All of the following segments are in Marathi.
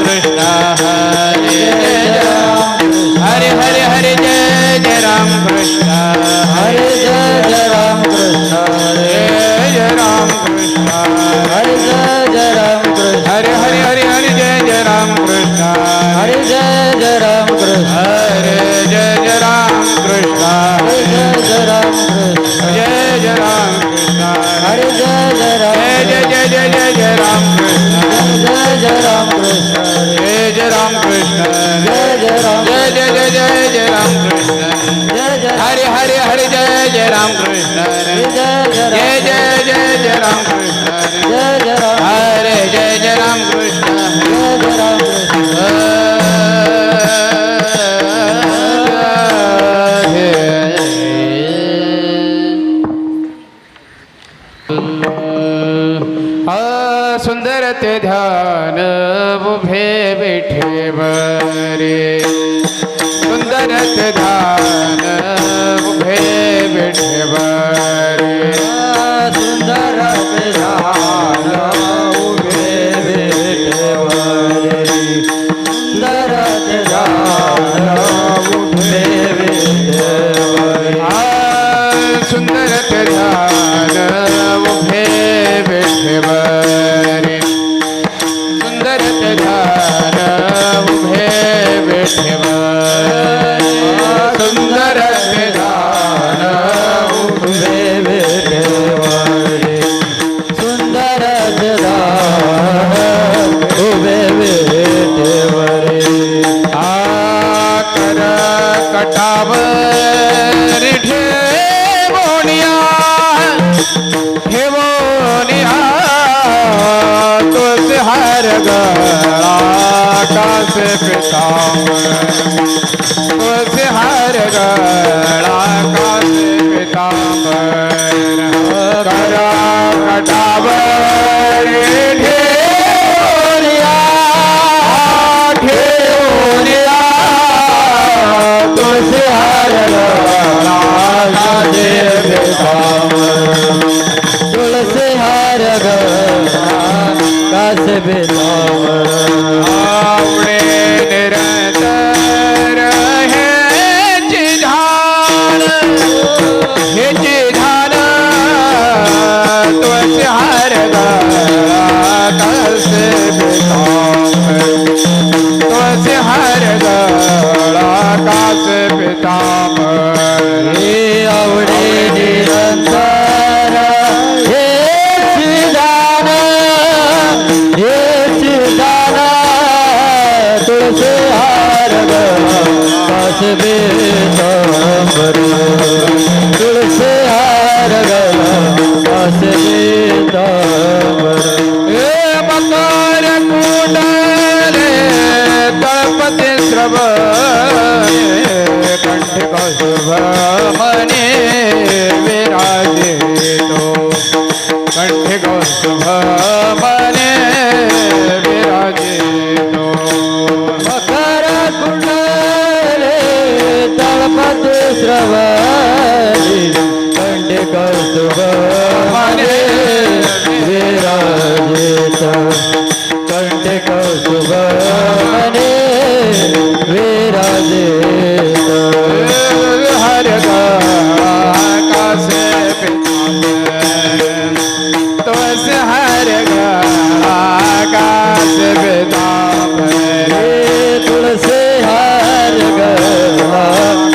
कृष्ण हरे जय हरे हरे हरे जय राम कृष्ण हरे जय राम कृष्ण जय राम कृष्ण हरे जय राम कृष्ण हरे हरे हरे हरे जय राम कृष्ण हरे जय राम कृष्ण हरे जय राम कृष्ण हरे जय राम कृष्ण जय राम कृष्ण हरे जय राम कृष्ण जय राम कृष्ण जय राम कृष्ण जय राम जय राम कृष्ण हरे हरे हरे जय राम कृष्ण जय राम कृष्ण हरे जय राम कृष्ण जय राम कृष्ण सुंदर ते ध्यान उभे बैठे बरे सुंदर ते ध्यान उभे बैठे बरे सुंदर ते ध्यान उभे बैठे बरे सुंदर ते ध्यान उभे बैठे बरे सुंदर ते ध्यान उभे बैठे बरे सुंदर ते ध्यान उभे बैठे बरे सुंदर ते ध्यान उभे बैठे बरे सुंदर ते ध्यान उभे बैठे बरे आकर कटावर ठेवोनिया ठेवोनिया तुझ हर गळा कास पितांबर तुझ हर गळा कास पितांबर करा कटावर ठेवोनिया ठेवोनिया तुझ हर गळा कास पितांबर तुलसी हर गळा कास पितांबर आवडे निरंतर हे ध्यान तुलसी हर गळा कास पितांबर तुलसी हर गळा कास पितांबर आवडे निरंतर हे सिद्धान तुलसी हार कास पितांबर तुलसी हार कास पितांबर मकर कुंडले तळपते श्रवणे कंठ कौशुभ मने विराजितो कंठ कौशुभ मने विराजितो मकर कुंडले तळपते श्रवणे कंठ कौशुभ मने विराजितो कंठ कौशुभ मने विराजितो हर कास पितांबर तुझ हर कास पितांबर तुलसी हर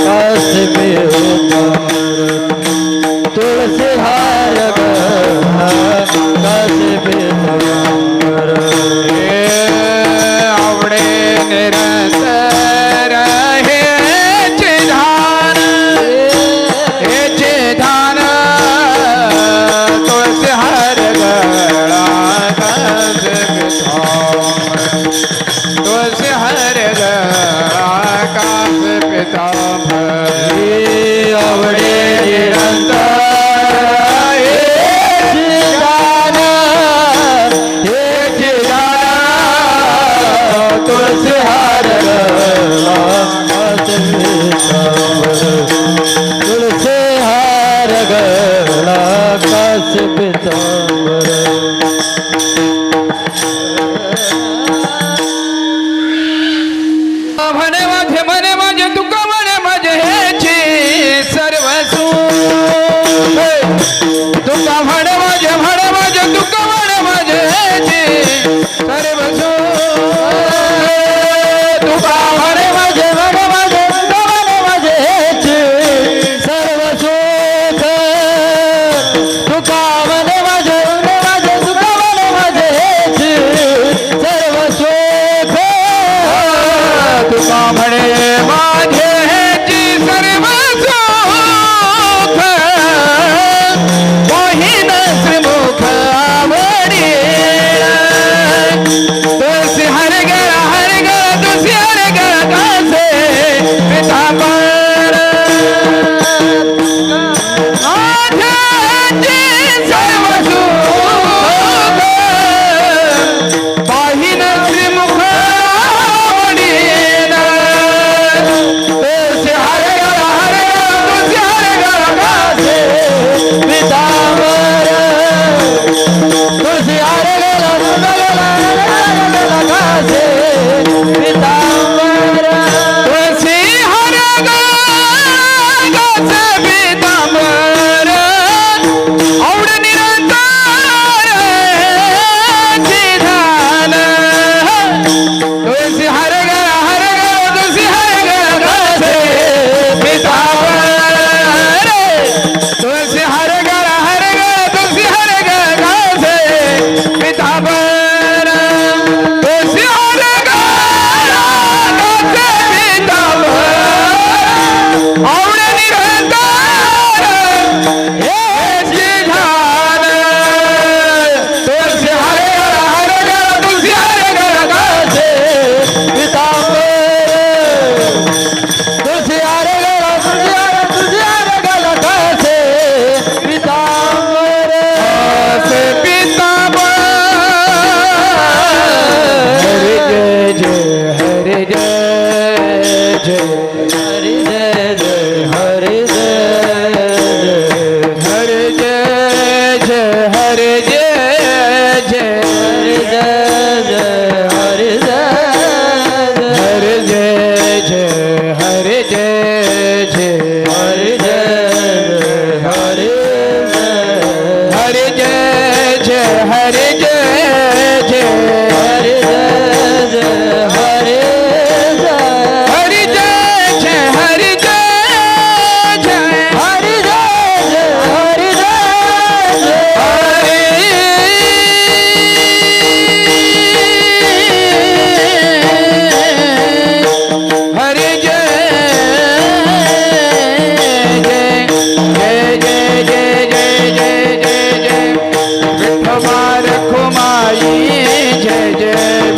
कास पितांबर तुलसी हर कास पितांबर आवडे निरंतर हे ध्यान तुलसी हर गळा कास पितांबर तुलसी हर गळा कास पितांबर आवडे निरंतर तुलसी हर तुलसी हर गळा कास पितांबर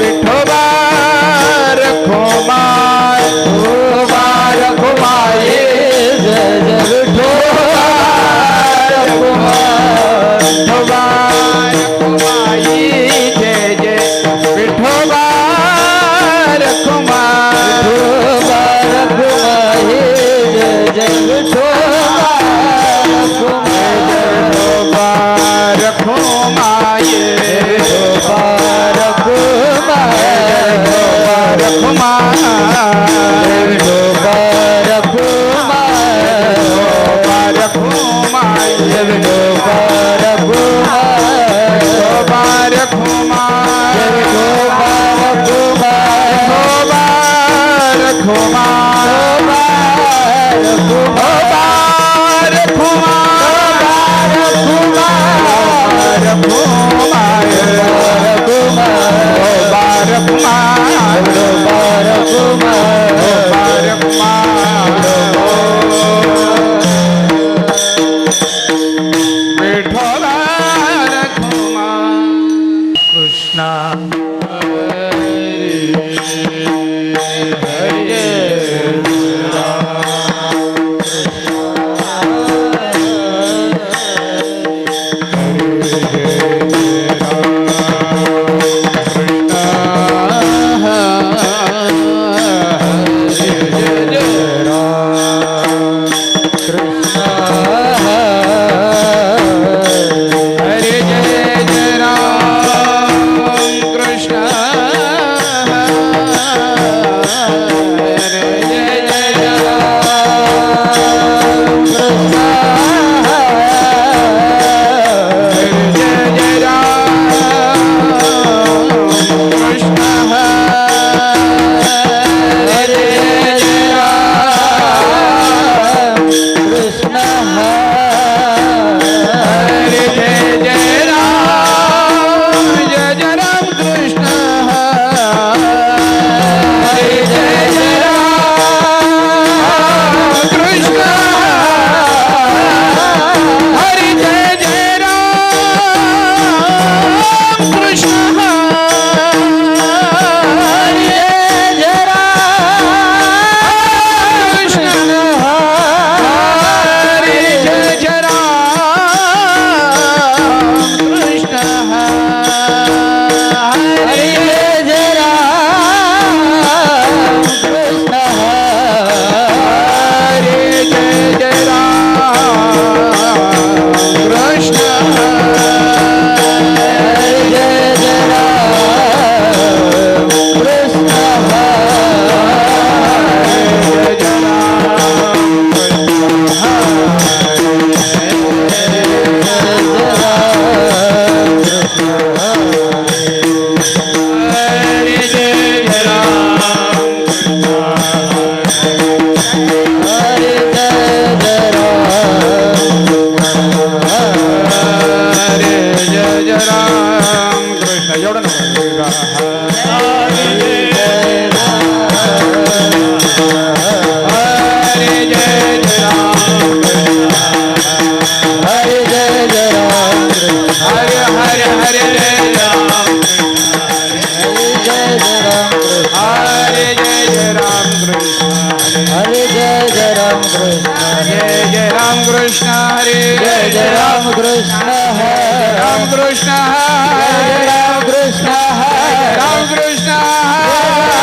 विठोबा रखुमाई विठोबा रखुमाई जय जय विठोबा रखुमाई विठोबा रखुमाई जय जय विठोबा रखुमाई विठोबा रखुमाई जय जय विठोबा रखुमाई विठोबा रखुमाई विठोबा रखुमाई विठोबा रखुमाई विठोबा कृष्णा कृष्ण हरे जय जय राम कृष्ण हरे राम कृष्ण हरे राम कृष्ण हरे राम कृष्ण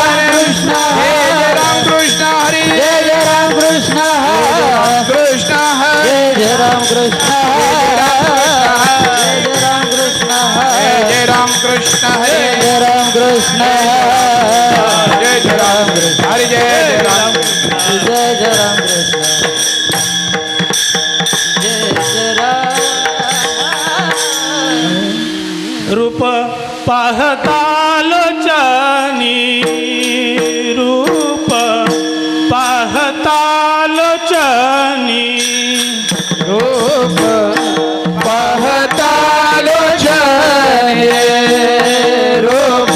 हरे कृष्ण हरे राम कृष्ण हरे जय जय राम कृष्ण हरे कृष्ण हरे जय राम कृष्ण हरे राम कृष्ण हरे जय राम कृष्ण हरे जय राम कृष्ण हरे जय राम कृष्ण हरे जय राम जय जय राम कृष्ण रूप पाहता लोचनी रूप पाहता लोचनी रूप पाहता लोचनी रूप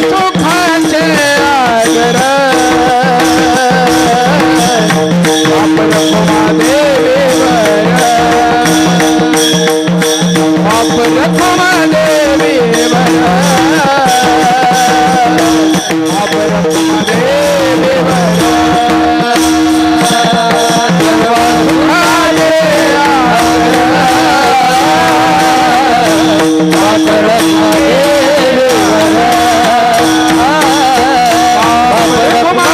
सुखाचे आगर वापर क्षमा देवीवर वापर क्षमा देवीवर वापर क्षमा देवीवर सुखाचे आगर वापर क्षमा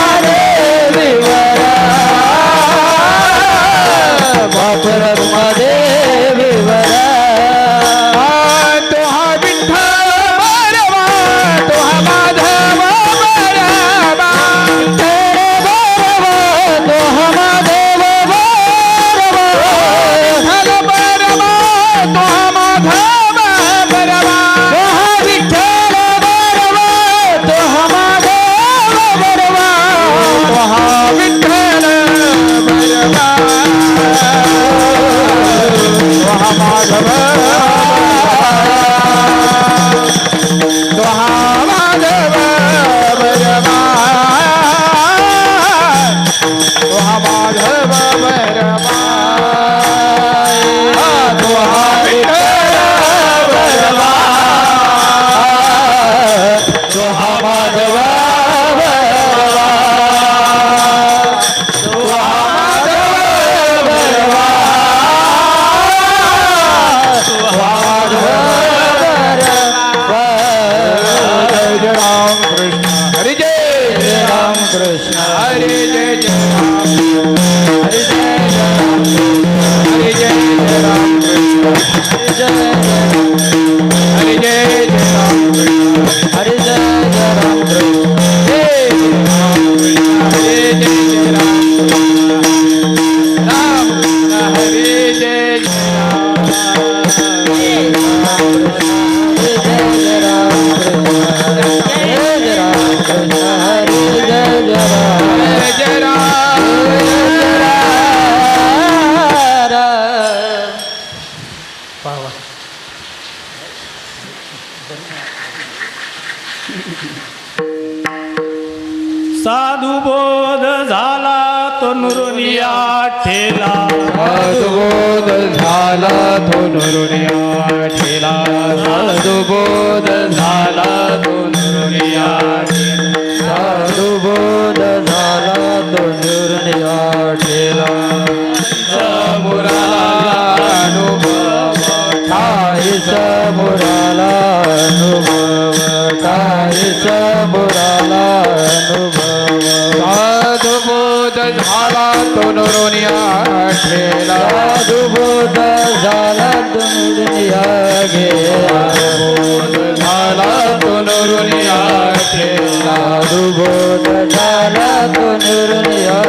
साधू बोध झाला तो नुरुनिया ठेला साधुबोध झाला तो नुरुनिया ठेला साधुबोध झाला तो नुरुनिया साधुबोध झाला तो नुरुनिया ठेला मुराला अनुभव ठाई मुराला अनुभव ठाई मुराला अनुभव साधुबोध झाला तो नुरुनिया ठेला साधुबोध झाला तो नुरुनिया गेला साधुबोध झाला तो नुरुनिया ठेला साधुबोध झाला तो नुरुनिया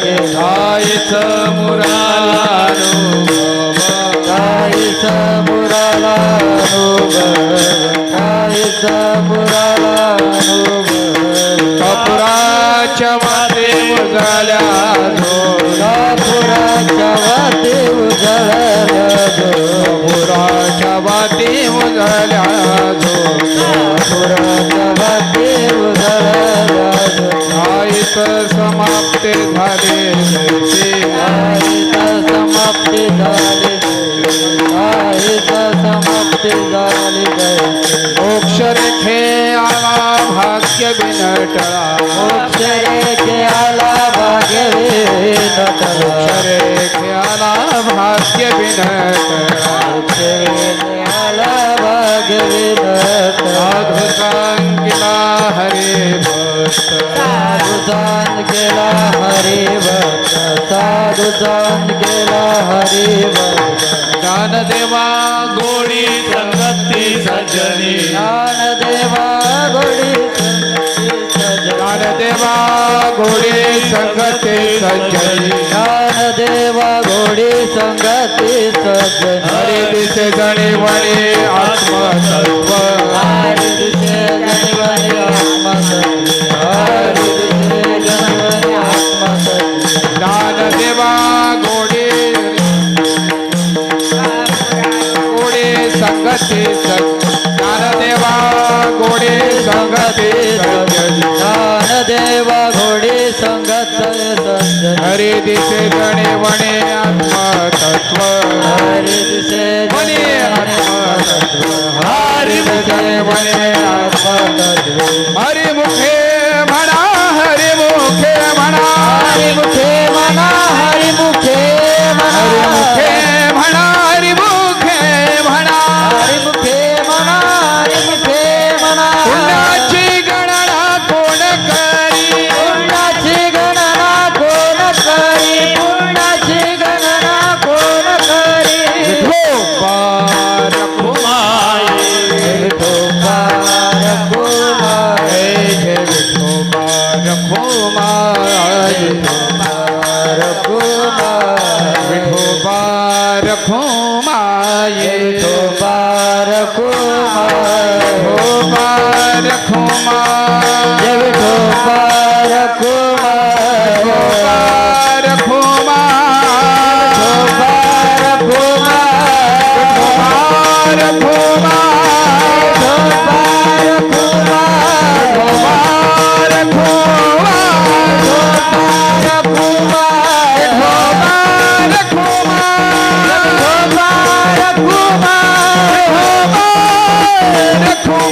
गेला ठाईच मुराला अनुभव ठाईच मुराला अनुभव ठाईच मुराला अनुभव कपुराच्या वाते उजळल्या कपुराच्या वाते उजळल्या कपुराच्या वाते उजळल्या कपुराच्या वाते उजळल्या आईत समाप्ती झाली आईत समाप्ती झाली आईत समाप्ती झाली मोक्ष रेखे आला भाग्य विनटळा मोक्ष रेखे आला भाग्य विनटळा मोक्ष रेखे आला भाग्य विनटळा मोक्ष रेखे आला भाग्य विनटळा साधू सांगिला हरे भक्त साधू सांगिला हरे भक्त साधू सांगिला हरे भक्त ज्ञानदेवा गोडी संगती सज्जनी ज्ञानदेवा गोडी ज्ञानदेवा गोडी संगती सज्जनी ज्ञानदेवा गोडी संगती सज्जनी हरी दिसे जणीवणी आत्मतत्व हरी दिसे जणीवणी आत्मतत्व हरी दिसे जणीवणी आत्मतत्व ज्ञानदेवा गोडी संगती ज्ञानदेवा गोडे संगती ज्ञानदेवा घोडे संगत सज्जन हरी दिसे गणे वणे आत्मतत्व हरी दिसे वणे आत्मतत्व हरी दिसे वने आत्मतत्व हरी मुखे म्हणा हरी मुखे म्हणा हरी मुखे म्हणा हरी मुखे म्हणा हरी मुखे म्हणा हरी मुखे म्हणा हरी मुखे म्हणा हरी मुखे म्हणा पुण्याची गणना कोण करी पुण्याची गणना कोण करी पुण्याची गणना कोण करी विठोबार विठोबार कुमार जय विठोबार खोमाय विठोबार कुमार विठोबार खोमाय विठोबार कुमार विठोबार खोमाय जय विठोबार कुमार विठोबार खोमाय विठोबार कुमार विठोबार खोमाय विठोबार कुमार विठोबार खोमाय विठोबार कुमार विठोबार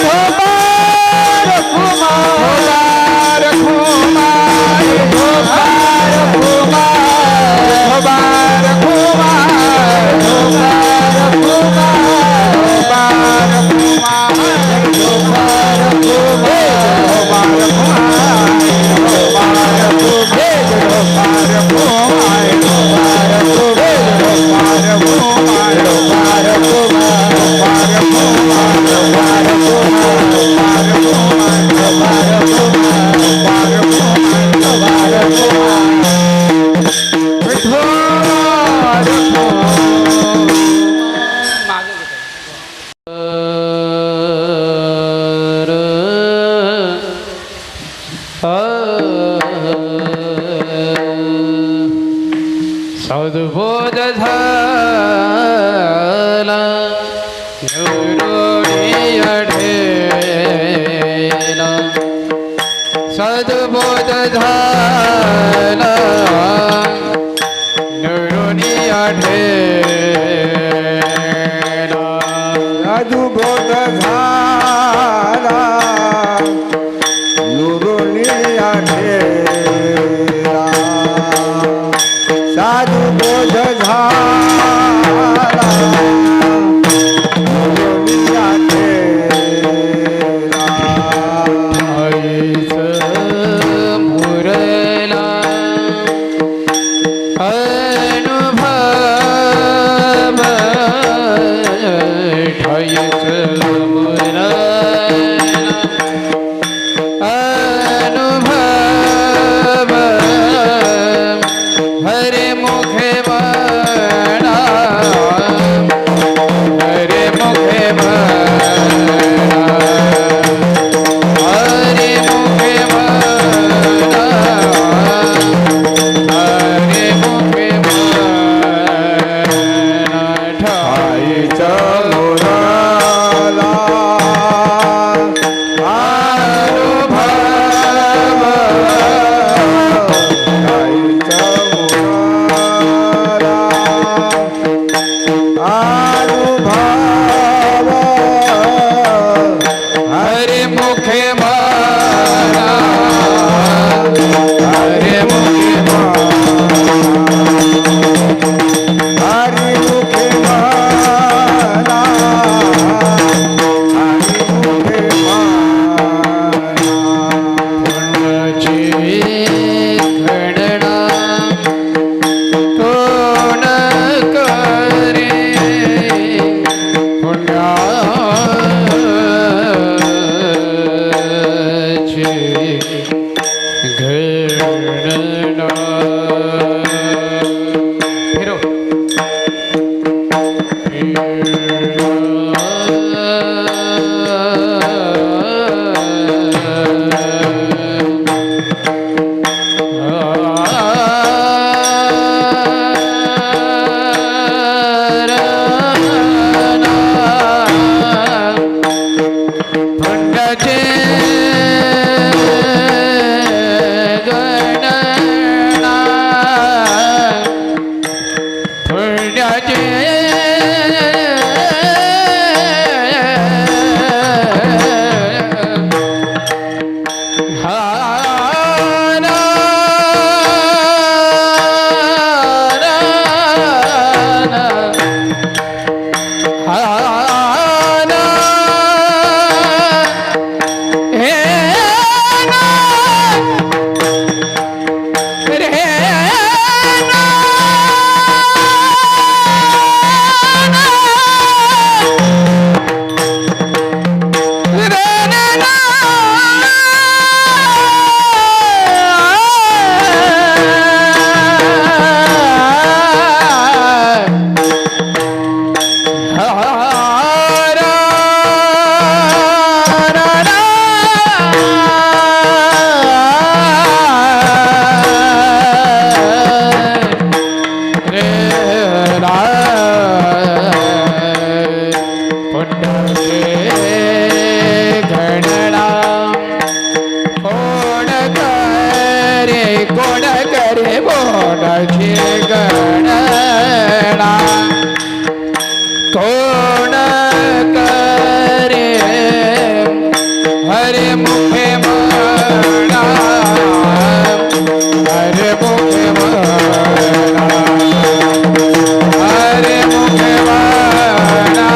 खोमाय विठोबार कुमार विठोबार खोमाय विठोबार विठोबार कुमार खोमाय विठोबार कुमार विठोबार खोमाय विठोबार सद्बोध झाला निवडोनी अढेला सद्बोध झाला निवडोनी अढेला साधुबोध झाला नुरुनी आढेला साधुबोध झाला नुरुनी आढेला आईच मुरला अनुभव ठाईच मुरला अनुभव हरे मुखे म्हणा हरे मुखे म्हणा हरे मुखे म्हणा हरे मुखे म्हणा ठाईचा मुराला ठाईचा मुराला अनुभव हरे मुखे म्हणा हरे मुखे हरि मुखे माना हरि मुखे माना पुण्याची खडणा कोण करे पुण्याची घडणा फिरो कोण करे हरे मुखे म्हणा हरे मुखे म्हणा हरे मुखे म्हणा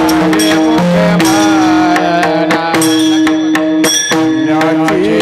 हरे मुखे म्हणा पुण्याची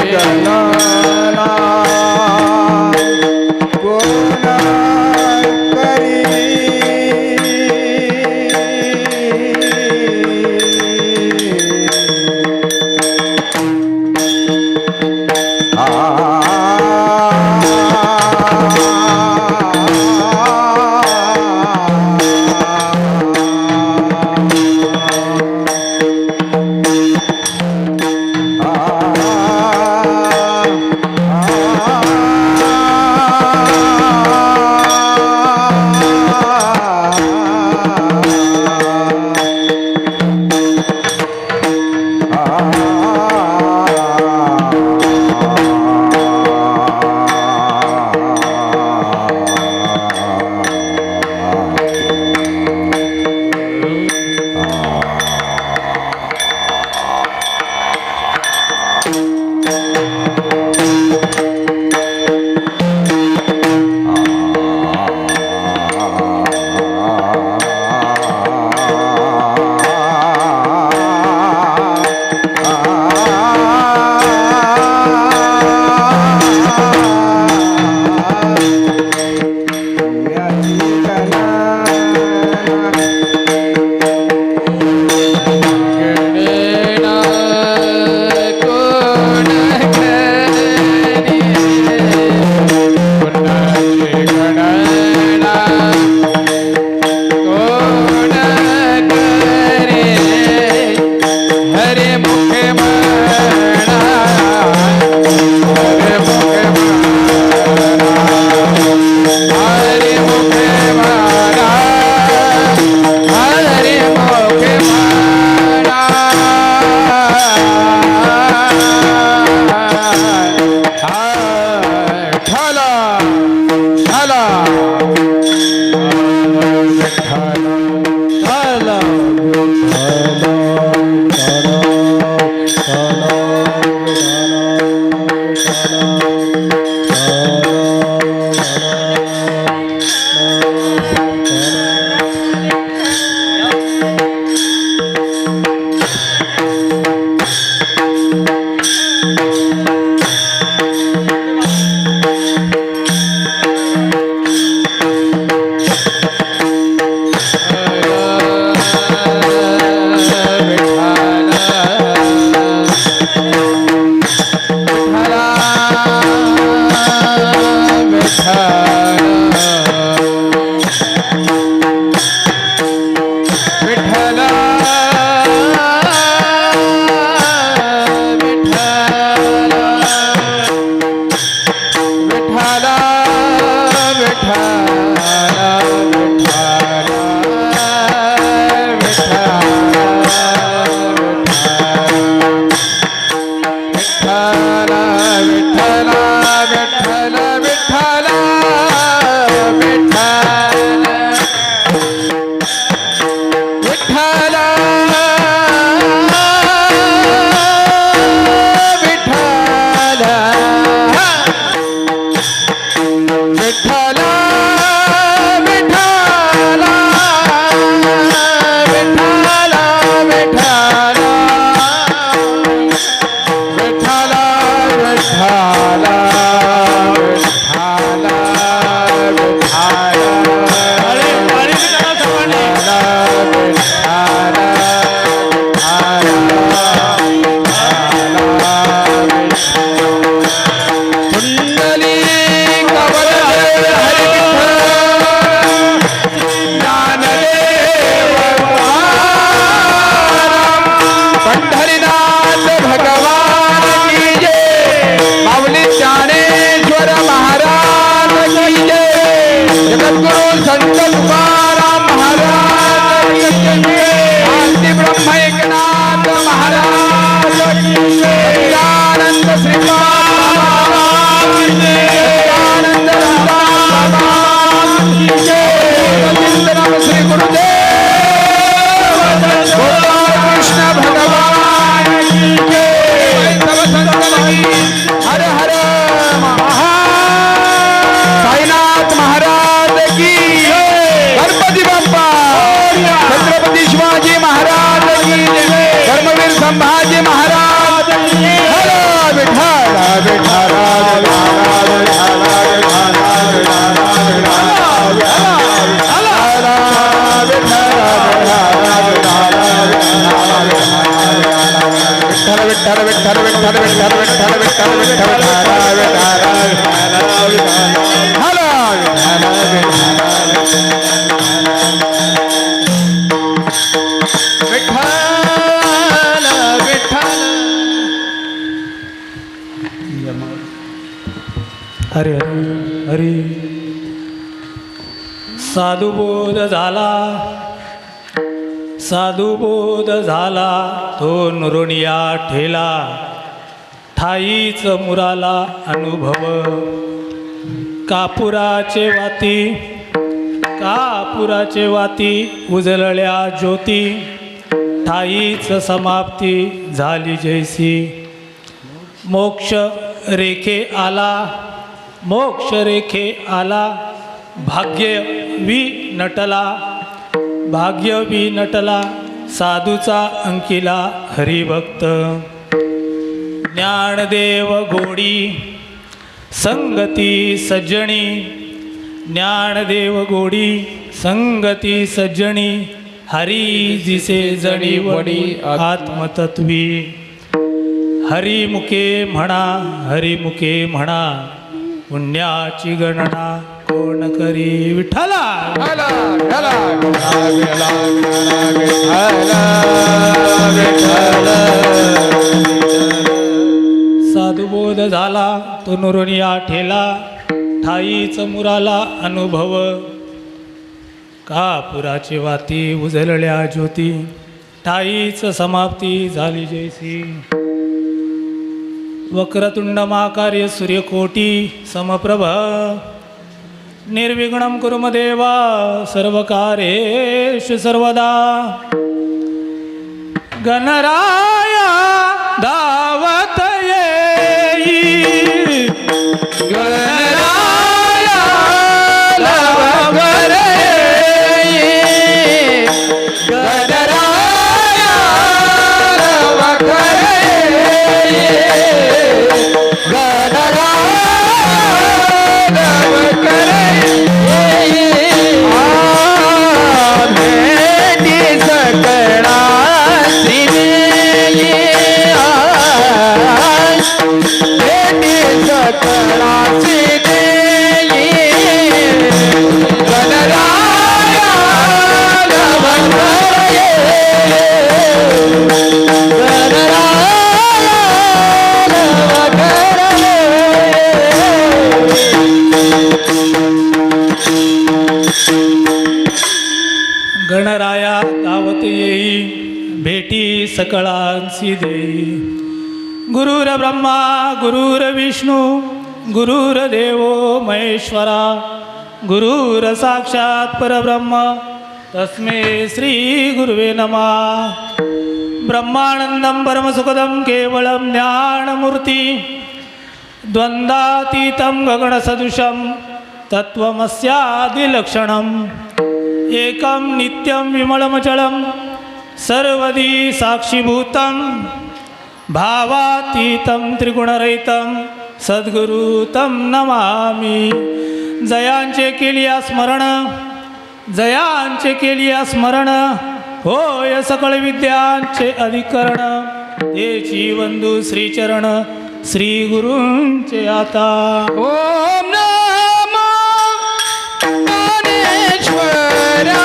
गणना कोण धर्मवीर संभाजी महाराज हर विठ्ठल विठ्ठल विठ्ठल विठ्ठल विठ्ठल विठ्ठल विठ्ठल विठ्ठल हरे हरी साधुबोध झाला तो नुरुनिया ठेला ठाईच मुराला अनुभव कापुराचे वाती उजळल्या ज्योती ठाईच समाप्ती झाली जैसी मोक्ष रेखे आला भाग्यवी नटला साधूचा अंकिला हरिभक्त ज्ञानदेव गोडी संगती सज्जणी हरी जिसे जडी वडी आत्मतत्वी हरिमुखे म्हणा पुण्याची गणना कोण करी विठ्ठला साधुबोध झाला तो नुरुनिया ठेला ठाईच मुराला अनुभव कापुराची वाती उजळल्या ज्योती ठाईच समाप्ती झाली जैसी वक्रतुंड महाकार्य सूर्यकोटी समप्रभ निर्विघ्नं कुरु देवा सर्वकार्येषु सर्वदा गणराया धावत येई गणराया लवकर येई गणराया लवकर गणराया दावत येई भेटी सकळांसी देई गुरुर ब्रह्मा गुरुर विष्णू गुरुर्देवो महेश्वरा गुरुर साक्षात परब्रह्म तस्मै श्री गुरुवे नमः ब्रह्मानंदं परमसुखदं केवलं ज्ञानमूर्ति द्वंद्वातीतं गगनसदृशं तत्त्वमस्यादिलक्षणम् एकं नित्यं विमलमचलं सर्वदी साक्षीभूतं भावातीतं त्रिगुणरहितं सद्गुरु तं नमामि जयांचे केलिया स्मरण होय सकळ विद्यांचे अधिकरण तेची वंदू श्रीचरण श्री गुरूंचे आता ओम नमो गणेश्वरा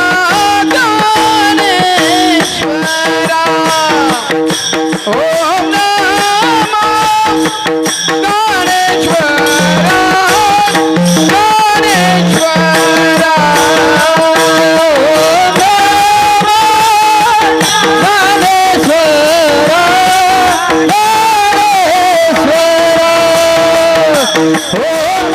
गणेश्वरा ओम नमो गणेश्वरा गणेश्वरा ओम नमो गणेश्वरा गणेश्वरा ओम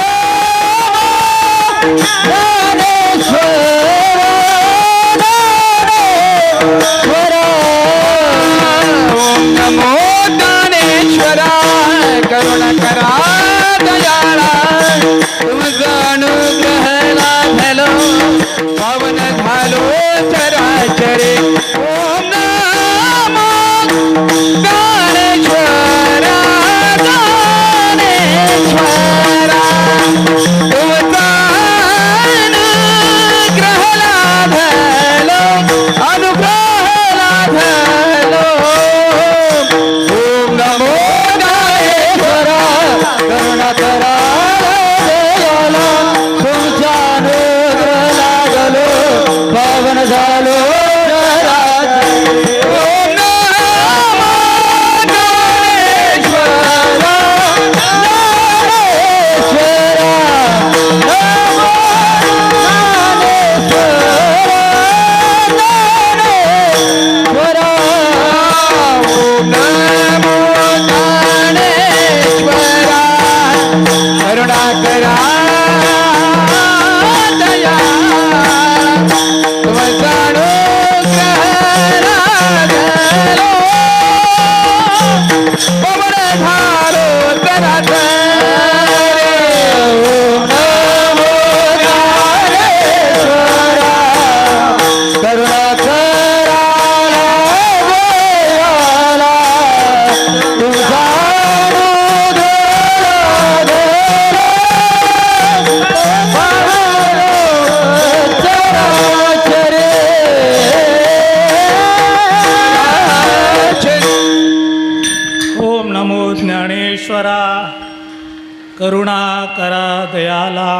करुणा करा दयाला,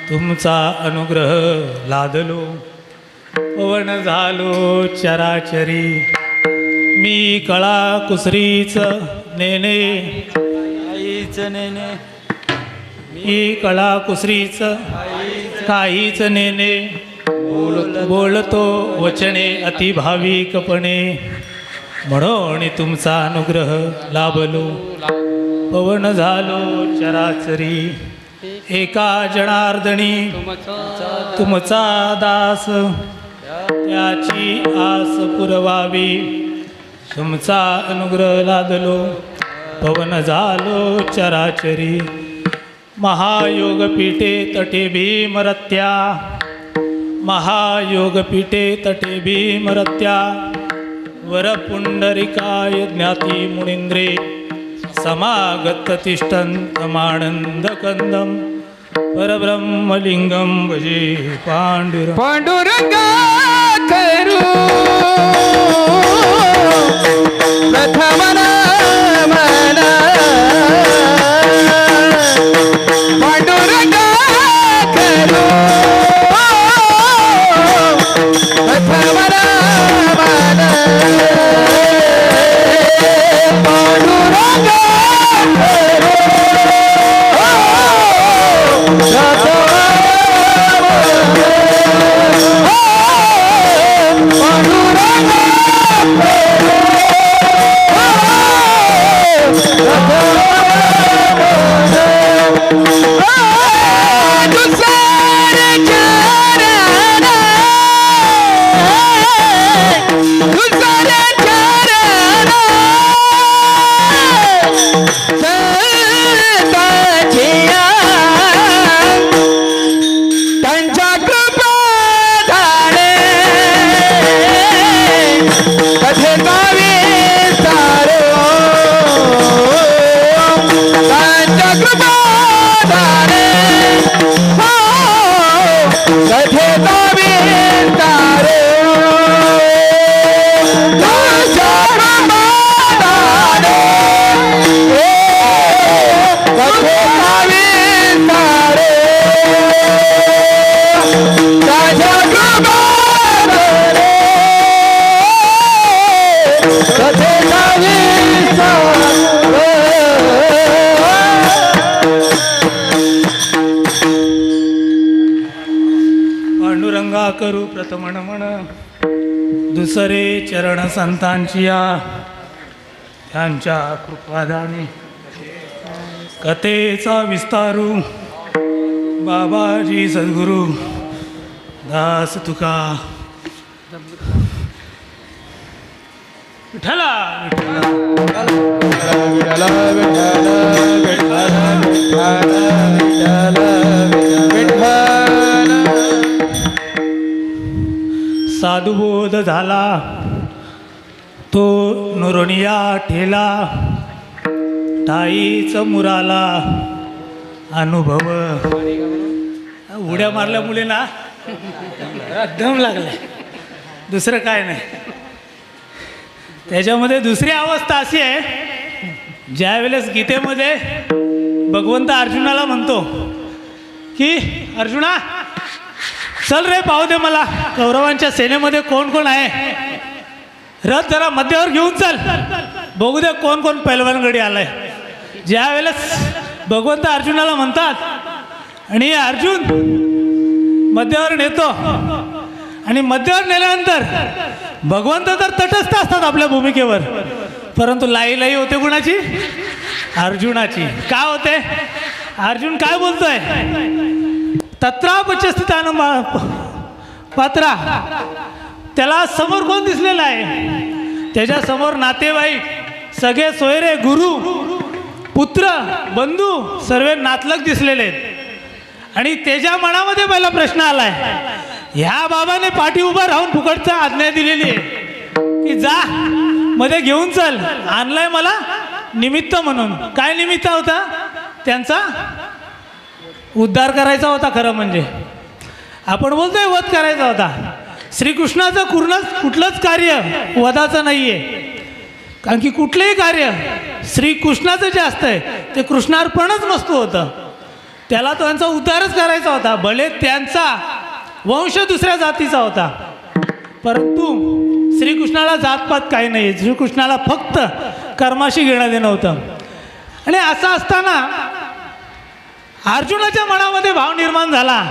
तुमचा अनुग्रह लादलो, पवन झालो चराचरी, मी कळा कुसरीच नेने, आईच नेने, मी कळा कुसरीच काहीच नेने, बोलतो वचने अतिभाविकपणे, म्हणून तुमचा अनुग्रह लाभलो, पवन झालो चराचरी, एका जनार्दनी तुमचा दास, त्याची आस पुरवावी, तुमचा अनुग्रह लादलो, पवन झालो चराचरी, महायोगपीठे तटे भीमरत्या, महायोगपीठे तटे भीमरत्या, वरपुंडरिकाय ज्ञाती मुनींद्रे, समागत तिष्ठन्तमानन्दकन्दं, परब्रह्मलिङ्गं भजे पाण्डुरङ्गं. पांडुरंगा करू प्रथम नमन, पांडुरंगा करू प्रथम नमन, पांडुरंगा करू पांडुरंगा करू प्रथम नमन, दुसरे चरण संतांचिया, त्यांच्या कृपादानी कथेचा विस्तारू, बाबाजी सद्गुरू दास तुका विठ्ठला साधुबोध झाला तो नुरनिया ठेला, टाईच मुराला अनुभव, उड्या मारल्या मुलींना दम लागला, दुसरं काय नाही. त्याच्यामध्ये दुसरी अवस्था अशी आहे, ज्या वेळेस गीतेमध्ये भगवंत अर्जुनाला म्हणतो की अर्जुना चल रे पाहू दे मला कौरवांच्या सेनेमध्ये कोण कोण आहे, रथ जरा मध्यावर घेऊन चल बघू दे कोण कोण पैलवानगडी आलाय. ज्या वेळेस भगवंत अर्जुनाला म्हणतात आणि अर्जुन मध्यावर नेतो, आणि मध्यावर नेल्यानंतर भगवंत तर तटस्थ असतात आपल्या भूमिकेवर, परंतु लाई लाई होते कुणाची, अर्जुनाची. का होते, अर्जुन काय बोलतोय, तत्रापचस्थितान पात्रा, त्याला समोर कोण दिसलेला आहे, त्याच्या समोर नातेवाईक सगळे सोयरे, गुरु, पुत्र, बंधू सर्व नातलग दिसलेले आहेत. आणि त्याच्या मनामध्ये पहिला प्रश्न आलाय, ह्या बाबाने पाठी उभा राहून फुकटचा आज्ञा दिलेली आहे की जा मध्ये घेऊन चल, आणलाय मला निमित्त म्हणून. काय निमित्त होता, त्यांचा उद्धार करायचा होता. खरं म्हणजे आपण बोलतोय वध करायचा होता. श्रीकृष्णाचं कुठलंच कार्य वधाचं नाही आहे. कारण की कुठलेही कार्य श्रीकृष्णाचं जे असतंय ते कृष्णार्पणच वस्तू होतं. त्याला त्यांचा उद्धारच करायचा होता, भले त्यांचा वंश दुसऱ्या जातीचा होता, परंतु श्रीकृष्णाला जातपात काही नाही. श्रीकृष्णाला फक्त कर्माशी घेणं देणं होतं. आणि असं असताना अर्जुनाच्या मनामध्ये भाव निर्माण झाला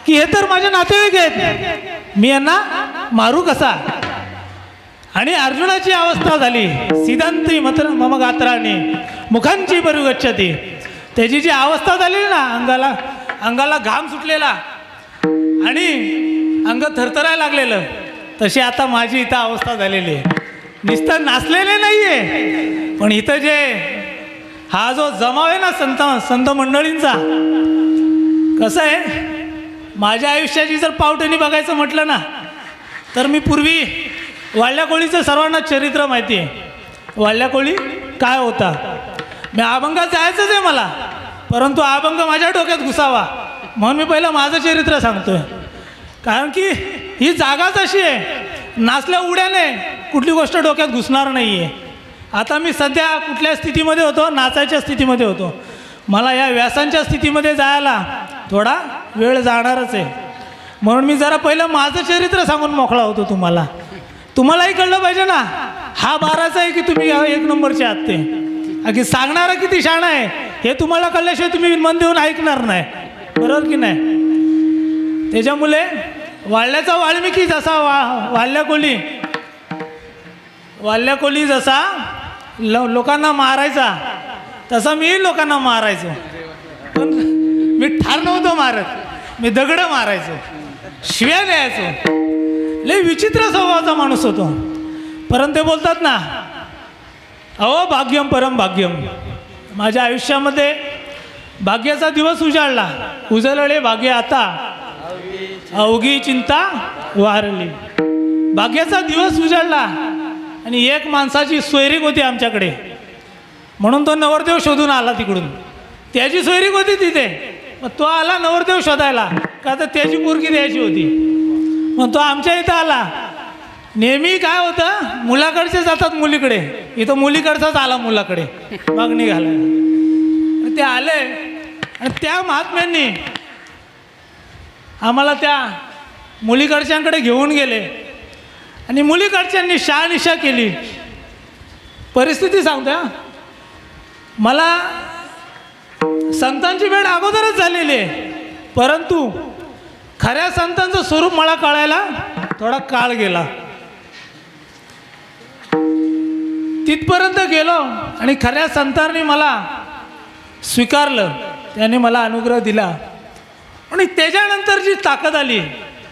की हे तर माझे नातेवाईक आहेत, मी यांना मारू कसा. आणि अर्जुनाची अवस्था झाली सिद्धांती मम गात्राने मुखांची परिगच्छती. त्याची जी अवस्था झाली ना, अंगाला घाम सुटलेला आणि अंग थरथरायला लागलेलं, तशी आता माझी इथं अवस्था झालेली आहे. नुसतं नाचलेले नाही आहे, पण इथं जे हा जो जमाव आहे ना संत मंडळींचा, कसं आहे, माझ्या आयुष्याची जर पावटणी बघायचं म्हटलं ना, तर मी पूर्वी वाळल्या कोळीचं सर्वांना चरित्र माहिती आहे. वाळल्या कोळी काय होता, मी अभंगात जायचंच आहे मला, परंतु अभंग माझ्या डोक्यात घुसावा म्हणून मी पहिलं माझं चरित्र सांगतोय. कारण की ही जागाच अशी आहे, नाचल्या उड्याने कुठली गोष्ट डोक्यात घुसणार नाही आहे. आता मी सध्या कुठल्या स्थितीमध्ये होतो, नाचायच्या स्थितीमध्ये होतो. मला या व्यासांच्या स्थितीमध्ये जायला थोडा वेळ जाणारच आहे, म्हणून मी जरा पहिलं माझं चरित्र सांगून मोकळा होतो. तुम्हालाही कळलं पाहिजे ना, हा बाराचा आहे की तुम्ही एक नंबरचे आहात ते. अगदी सांगणारा किती शाणा आहे हे तुम्हाला कळल्याशिवाय तुम्ही मन देऊन ऐकणार नाही, बरोबर की नाही. त्याच्यामुळे वाळल्याचा वाल्मिकी जसा वाल्या कोली जसा लोकांना मारायचा, तसा मी लोकांना मारायचो. पण मी ठार नव्हतो मारत, मी दगडं मारायचो, शिव्या द्यायचो. लय विचित्र स्वभावाचा माणूस होतो. परंतु ते बोलतात ना, अहो भाग्यम परम भाग्यम. माझ्या आयुष्यामध्ये भाग्याचा दिवस उजळले भाग्य आता, अवघी चिंता वारली. भाग्याचा दिवस उजाडला आणि एक माणसाची सोयरीक होती आमच्याकडे, म्हणून तो नवरदेव शोधून आला तिकडून. त्याची सोयरीक होती तिथे, मग तो आला नवरदेव शोधायला, का तर त्याची पोरगी द्यायची होती. मग तो आमच्या इथं आला. नेहमी काय होतं, मुलाकडचे जातात मुलीकडे, इथं मुलीकडचाच आला मुलाकडे मागणी घालायला. ते आले आणि त्या महात्म्यांनी आम्हाला त्या मुलीकडच्यांकडे घेऊन गेले आणि मुलीकडच्यांनी शहानिशा केली. परिस्थिती सांगतो, मला संतांची भेट अगोदरच झालेली आहे, परंतु खऱ्या संतांचं स्वरूप मला कळायला थोडा काळ गेला. तिथपर्यंत गेलो आणि खऱ्या संतांनी मला स्वीकारलं, त्याने मला अनुग्रह दिला. आणि त्याच्यानंतर जी ताकद आली,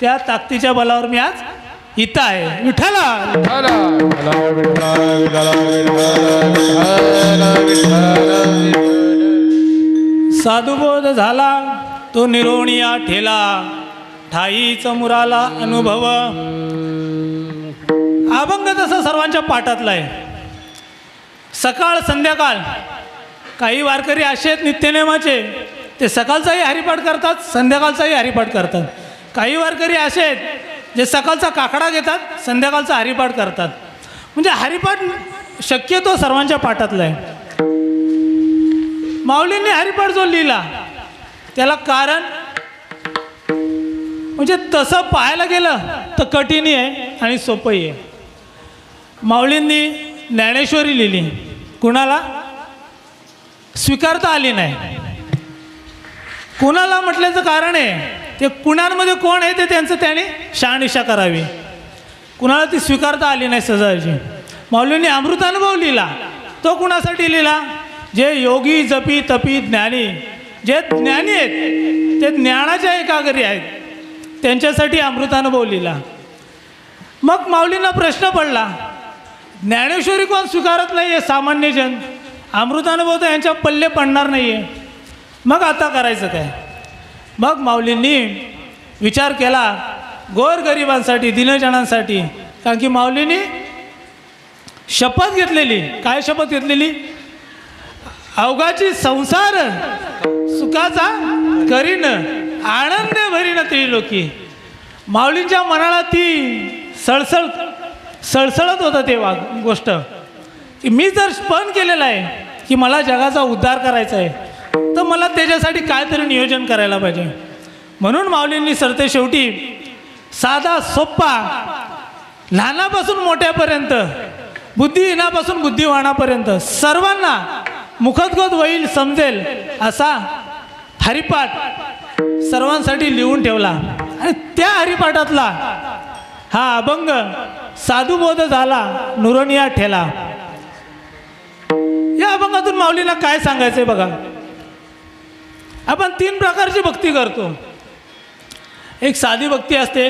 त्या ताकदीच्या बलावर मी आज इथं आहे. विठ्ठला साधुबोध झाला तो निरोणिया ठेला, ठाईच मुराला अनुभव. अभंग तसा सर्वांच्या पाठातला आहे. सकाळ संध्याकाळ काही वारकरी असे आहेत नित्यनेमाचे, ते सकाळचाही हरिपाठ करतात, संध्याकाळचाही हरिपाठ करतात. काही वारकरी असे आहेत जे सकाळचा काकडा घेतात, संध्याकाळचा हरिपाठ करतात. म्हणजे हरिपाठ शक्यतो सर्वांच्या पाठातला आहे. माऊलींनी हरिपाठ जो लिहिला त्याला कारण म्हणजे तसं पाहायला गेलं तर कठीणही आहे आणि सोपंही आहे. माऊलींनी ज्ञानेश्वरी लिहिली, कुणाला स्वीकारता आली नाही. कुणाला म्हटल्याचं कारण आहे, ते कुणांमध्ये कोण आहे ते त्यांचं त्याने शहानिशा करावी. कुणाला ती स्वीकारता आली नाही सहजाची. माऊलींनी अमृतानुभव लिहिला, तो कुणासाठी लिहिला, जे योगी जपी तपी ज्ञानी, जे ज्ञानी आहेत ते ज्ञानाच्या एकाग्री आहेत, त्यांच्यासाठी अमृतानुभव लिहिला. मग माऊलींना प्रश्न पडला, ज्ञानेश्वरी कोण स्वीकारत नाही आहे, सामान्य जन, अमृतानुभव तर यांच्या पल्ले पडणार नाही आहे, मग आता करायचं काय. मग माऊलींनी विचार केला गोरगरिबांसाठी, दिनजनांसाठी. कारण की माऊलींनी शपथ घेतलेली, काय शपथ घेतलेली, अवघाची संसार सुखाचा करीन, आनंद भरीन त्रिलोकी. माऊलींच्या मनाला ती सळसळत होतं ते गोष्ट. की मी जर पण केलेलं आहे की मला जगाचा उद्धार करायचा आहे, तर मला त्याच्यासाठी काहीतरी नियोजन करायला पाहिजे. म्हणून माऊलींनी सरते शेवटी साधा सोप्पा, लहानापासून मोठ्यापर्यंत, बुद्धिहीनापासून बुद्धिवानापर्यंत सर्वांना मुखोद्गत होईल, समजेल असा हरिपाठ सर्वांसाठी लिहून ठेवला. आणि त्या हरिपाठातला हा अभंग साधुबोध झाला नुरनिया ठेला. या अभंगातून माऊलीला काय सांगायचंय बघा. आपण 3 प्रकारची भक्ती करतो. एक साधी भक्ती असते,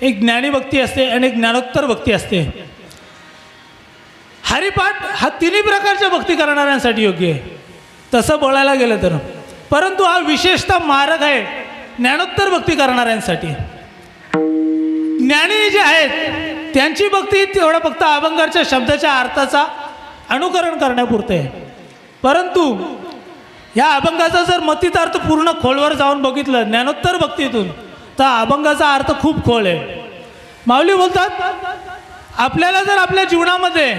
एक ज्ञानी भक्ती असते आणि एक ज्ञानोत्तर भक्ती असते. हरिपाठ हा 3 प्रकारच्या भक्ती करणाऱ्यांसाठी योग्य आहे तसं बोलायला गेलं तर. परंतु हा विशेषतः मार्ग आहे ज्ञानोत्तर भक्ती करणाऱ्यांसाठी. ज्ञानी जे आहेत त्यांची भक्ती तेवढा फक्त अभंगाच्या शब्दाच्या अर्थाचा अनुकरण करण्यापुरते आहे. परंतु या अभंगाचा जर मतितार्थ पूर्ण खोलवर जाऊन बघितलं ज्ञानोत्तर भक्तीतून, तर अभंगाचा अर्थ खूप खोल आहे. माऊली बोलतात, आपल्याला जर आपल्या जीवनामध्ये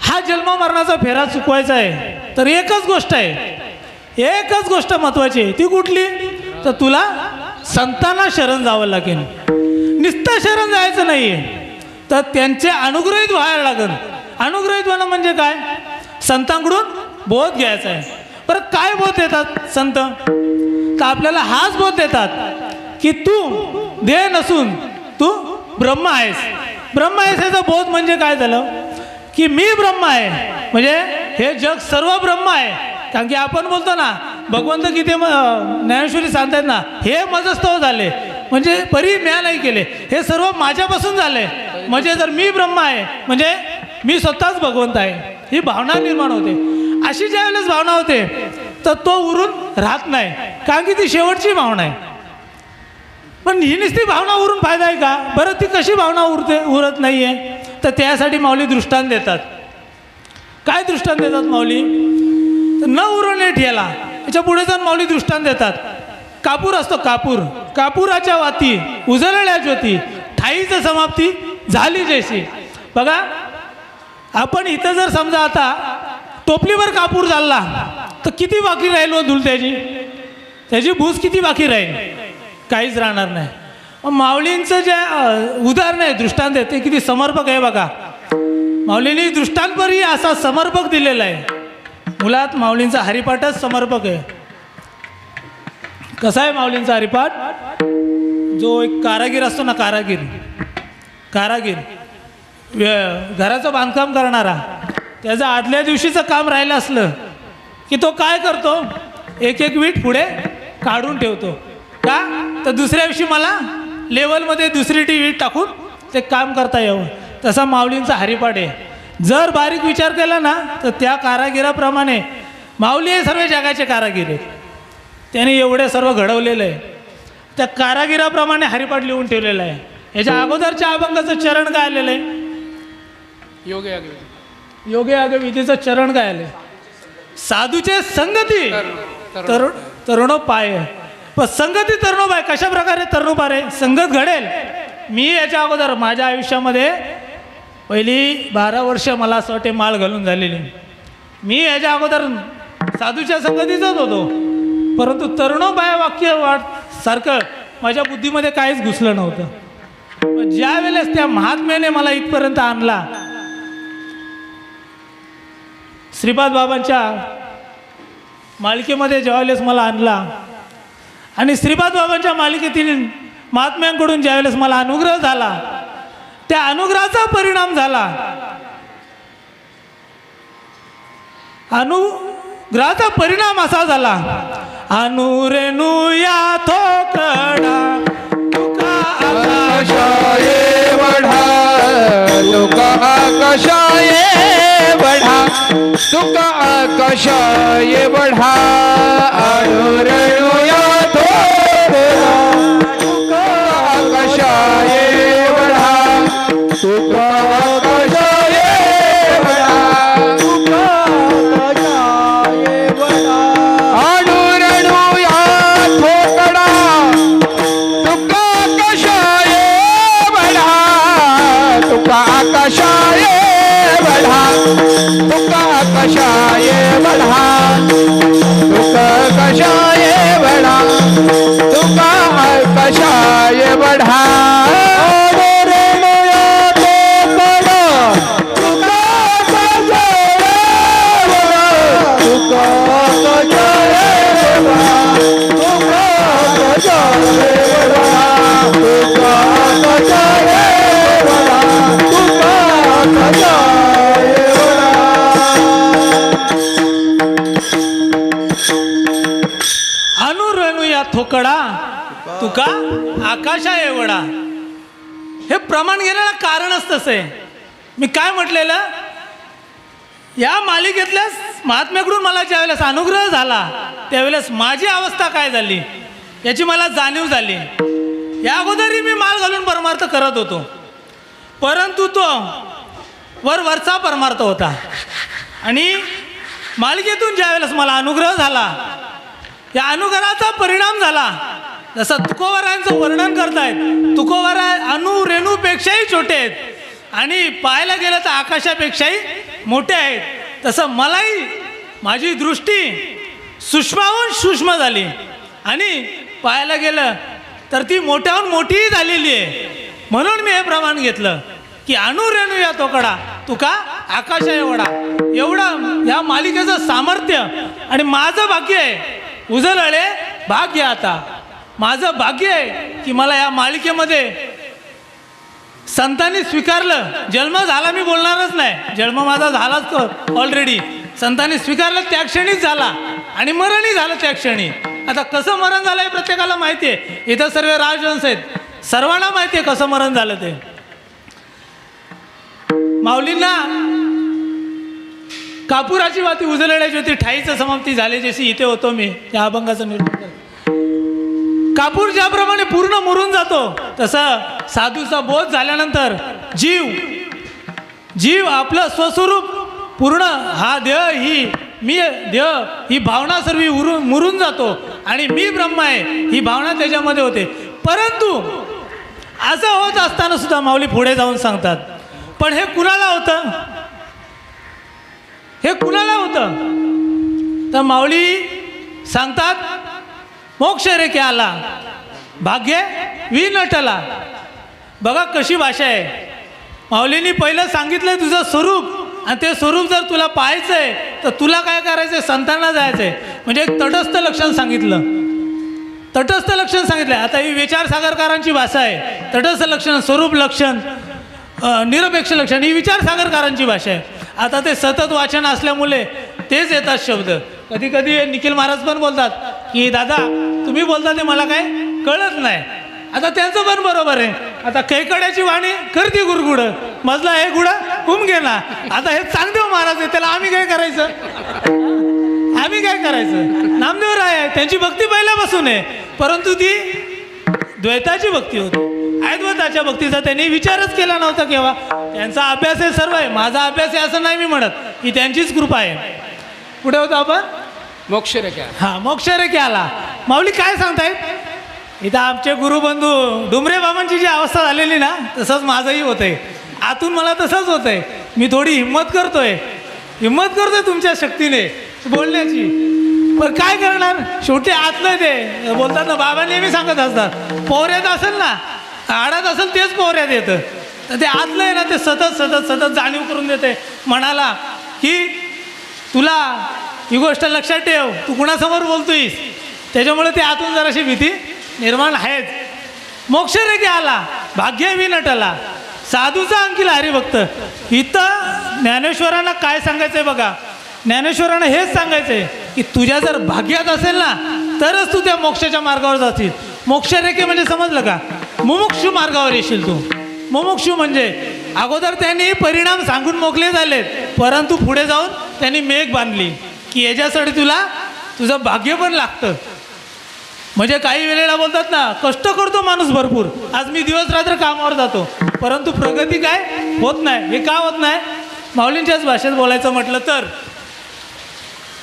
हा जन्म मरणाचा फेरा चुकवायचा आहे तर एकच गोष्ट आहे, एकच गोष्ट महत्त्वाची आहे. ती कुठली? तर तुला संतांना शरण जावं लागेल. नुसतं शरण जायचं नाही आहे, तर त्यांचे अनुग्रहित व्हायला लागेल. अनुग्रहित होणं म्हणजे काय? संतांकडून बोध घ्यायचा आहे. परत काय बोध देतात संत? तर आपल्याला हाच बोध देतात की तू देह नसून तू ब्रह्म आहेस. ब्रह्म आहेस याचा बोध म्हणजे काय झालं की मी ब्रह्म आहे, म्हणजे हे जग सर्व ब्रह्म आहे. कारण की आपण बोलतो ना, भगवंत किती ज्ञानेश्वरी सांगतायत ना, हे मजस्तव झाले म्हणजे परी म्या नाही केले, हे सर्व माझ्यापासून झाले. म्हणजे जर मी ब्रह्म आहे म्हणजे मी स्वतःच भगवंत आहे, ही भावना निर्माण होते. अशी ज्या वेळेस भावना होते तर तो उरून राहत नाही, कारण की ती शेवटची भावना आहे. पण ही नुसती भावना उरून फायदा आहे का? बरं, ती कशी भावना उरत नाही आहे? तर त्यासाठी माऊली दृष्टांत देतात. काय दृष्टांत देतात माऊली? तर न उरणे ठेला, याच्या पुढे जाऊन माऊली दृष्टांत देतात. कापूर असतो, कापूर, कापुराच्या वाती उजळल्या ज्योती, ठाईच समाप्ती झाली जैसी. बघा, आपण इथं जर समजा आता टोपलीवर कापूर झाला तर किती बाकी राहील व धूल त्याची भूस किती बाकी राहील? काहीच राहणार नाही. माऊलींचं जे उदाहरण आहे, दृष्टांत आहे, ते किती समर्पक आहे बघा. माऊलींनी दृष्टांतपरी असा समर्पक दिलेला आहे. मुळात माऊलींचा हरिपाठच समर्पक आहे. कसा आहे माऊलींचा हरिपाठ? जो एक कारागीर असतो ना, कारागीर घराचं बांधकाम करणारा, त्याचं आदल्या दिवशीचं काम राहिलं असलं की तो काय करतो? एक एक वीट पुढे काढून ठेवतो. का? तर दुसऱ्या दिवशी मला लेवलमध्ये दुसरी वीट टाकून ते काम करता यावं. तसा माऊलींचा हरिपाठ आहे. जर बारीक विचार केला ना तर त्या कारागिराप्रमाणे माऊली हे सर्व जगाचे कारागीर आहेत. त्याने एवढे सर्व घडवलेलं आहे. त्या कारागिराप्रमाणे हरिपाठ लिहून ठेवलेलं आहे. याच्या अगोदरच्या अभंगाचं चरण काय आलेलं आहे? योगे आगे विधीचं चरण काय आलं? साधूचे संगती तरुणो पाय. पण संगती तरुणो पाय कशा प्रकारे तरुणोपाय रे? संगत घडेल. मी याच्या अगोदर माझ्या आयुष्यामध्ये पहिली 12 वर्ष मला असं वाटते माळ घालून झालेली. मी याच्या अगोदर साधूच्या संगतीचाच होतो, परंतु तरुणोपाय वाक्य सारखं माझ्या बुद्धीमध्ये काहीच घुसलं नव्हतं. पण ज्या वेळेस त्या महात्म्याने मला इथपर्यंत आणला, श्रीपाद बाबांच्या मालिकेमध्ये ज्यावेळेस मला आणला आणि श्रीपाद बाबांच्या मालिकेतील महात्म्यांकडून ज्यावेळेस मला अनुग्रह झाला, त्या अनुग्रहाचा परिणाम झाला. अनुग्रहाचा परिणाम असा झाला, अनुरेणू या थोकडा तुका आकाशाये बढ़ा, तुका आकाशाये बढ़ा, तुका आकाशाये बढ़ा. अनुरेणू या थोकडा तुका आकाशाये बढ़ा, तुका आकाशाये बढ़ा, तुका आकाशाये बढ़ा. अनुरेणू या थोकडा तुका आकाशाये बढ़ा, तुका आकाशाये बढा दुःख कशाये बढा दुःख कशाये बढा दुःख कशाये बढा अनुरेणू या थोकडा तुका आकाशा एवढा. हे प्रमाण घेण्याला कारणच तसं आहे. मी काय म्हटलेलं, या मालिकेतल्या महात्म्याकडून मला ज्यावेळेस अनुग्रह झाला त्यावेळेस माझी अवस्था काय झाली याची मला जाणीव झाली. या अगोदरही मी माल घालून परमार्थ करत होतो, परंतु तो वरचा परमार्थ होता. आणि मालिकेतून ज्यावेळेस मला अनुग्रह झाला, या अनुग्रहाचा परिणाम झाला. जसं तुकोबारायांचं वर्णन करतायत, तुकोबाराय अनु रेणूपेक्षाही छोटे आहेत आणि पाहायला गेलं तर आकाशापेक्षाही मोठे आहेत. तसं मलाही माझी दृष्टी सूक्ष्माहून सूक्ष्म झाली आणि पाहायला गेलं तर ती मोठ्याहून मोठीही झालेली आहे. म्हणून मी हे प्रमाण घेतलं की अनु रेणू या तोकडा तुका आकाशा एवढा. एवढं या मालिकेचं सामर्थ्य. आणि माझं भाग्य आहे, उजळले भाग्य आता माझं भाग्य आहे की मला या मालिकेमध्ये संतांनी स्वीकारलं. जन्म झाला मी बोलणारच नाही, जन्म माझा झालाच ऑलरेडी. संतांनी स्वीकारलं त्या क्षणीच झाला आणि मरणही झालं त्या क्षणी. आता कसं मरण झालं हे प्रत्येकाला माहिती आहे. इथं सर्व राजवंश आहेत, सर्वांना माहिती आहे कसं मरण झालं ते. माऊलींना कापुराची वाती उजळण्याची होती, ठाईचं समाप्ती झाली जशी इथे होतो मी या अभंगाचं निर्माण करतो. कापूर ज्याप्रमाणे पूर्ण मुरून जातो तसं साधूचा बोध झाल्यानंतर जीव आपलं स्वस्वरूप पूर्ण हा देह ही मी देह ही भावना सर्व मुरून जातो आणि मी ब्रह्म आहे ही भावना त्याच्यामध्ये होते. परंतु असं होत असताना सुद्धा माऊली पुढे जाऊन सांगतात, पण हे कुणाला होतं, हे कुणाला होतं. तर माऊली सांगतात, मोक्ष रेखे आला भाग्य विनटला. बघा कशी भाषा आहे. माऊलींनी पहिलं सांगितलं तुझं स्वरूप, आणि ते स्वरूप जर तुला पाहायचं आहे तर तुला काय करायचं आहे, संतांना जायचं आहे. म्हणजे एक तटस्थ लक्षण सांगितलं, तटस्थ लक्षण सांगितलं. आता ही विचारसागरकारांची भाषा आहे. तटस्थ लक्षण, स्वरूप लक्षण, निरपेक्ष लक्षण ही विचारसागरकारांची भाषा आहे. आता ते सतत वाचन असल्यामुळे तेच येतात शब्द. कधी कधी निखिल महाराज पण बोलतात की दादा तुम्ही बोलता ते मला काय कळत नाही. आता त्यांचं पण बरोबर आहे. आता कैकड्याची वाणी करती गुरगुड, मजला हे गुडा कुम घे ना. आता हे चांगदेव महाराज आहे, त्याला आम्ही काय करायचं, आम्ही काय करायचं. नामदेव राय आहे, त्यांची भक्ती पहिल्यापासून आहे, परंतु ती द्वैताची भक्ती होती. अद्वैताच्या भक्तीचा त्यांनी विचारच केला नव्हता केव्हा. त्यांचा अभ्यास आहे सर्व आहे, माझा अभ्यास आहे असं नाही मी म्हणत, ही त्यांचीच कृपा आहे. पुढे होतो आपण मोक्षरेखा. हां, मोक्षरेखे आला. माऊली काय सांगतायत, इथं आमचे गुरुबंधू डुमरे बाबांची जी अवस्था झालेली ना तसंच माझंही होत आहे. आतून मला तसंच होत आहे. मी थोडी हिंमत करतोय तुमच्या शक्तीने बोलण्याची, पण काय करणार, शेवटी आतलं ते बोलतात ना, बाबा नेहमी सांगत असतात, पोहऱ्यात असेल ना, आडात असेल तेच पोहऱ्यात येतं. तर ते आतलं आहे ना ते सतत सतत सतत जाणीव करून देते मनाला की तुला ही गोष्ट लक्षात ठेव, तू कुणासमोर बोलतोयस. त्याच्यामुळे ते आतून जराशी भीती निर्माण आहेच. मोक्षरेखे आला भाग्य विनटला, साधूचा अंकिला हरिभक्त. इथं ज्ञानेश्वरांना काय सांगायचं आहे बघा, ज्ञानेश्वरांना हेच सांगायचं आहे की तुझ्या जर भाग्यात असेल ना तरच तू त्या मोक्षाच्या मार्गावर जाशील. मोक्षरेखे म्हणजे समजलं का, मुमुक्षु मार्गावर येशील तू. मुमुक्षु म्हणजे अगोदर त्यांनी परिणाम सांगून मोकळे झालेत, परंतु पुढे जाऊन त्यांनी मेघ बांधली की याच्यासाठी तुला तुझं भाग्य पण लागतं. म्हणजे काही वेळेला बोलतात ना, कष्ट करतो माणूस भरपूर, आज मी दिवस रात्र कामावर जातो, परंतु प्रगती काय होत नाही. हे का होत नाही, माऊलींच्याच भाषेत बोलायचं म्हटलं तर,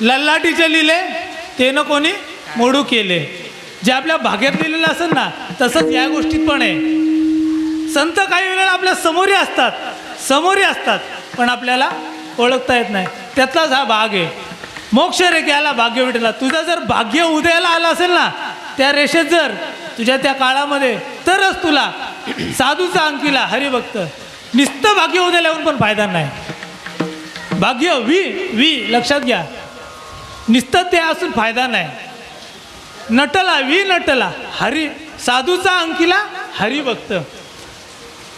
लल्लाटीचे लिहिले ते न कोणी मोडू केले. जे आपल्या भाग्यात लिहिलेलं असेल ना तसंच या गोष्टीत पण आहे. संत काही वेळेला आपल्या समोरी असतात, पण आपल्याला ओळखता येत नाही. त्यातलाच हा भाग आहे. मोक्ष रेखेला भाग्य विठला. तुझं जर भाग्य उदयाला आलं असेल ना, त्या रेषेत जर तुझ्या त्या काळामध्ये, तरच तुला साधूचा अंकीला हरिभक्त. नुसतं भाग्य उदयाला येऊन पण फायदा नाही. भाग्य वी लक्षात घ्या, नुसतं ते असून फायदा नाही. नटला नटला हरी, साधूचा अंकीला हरिभक्त.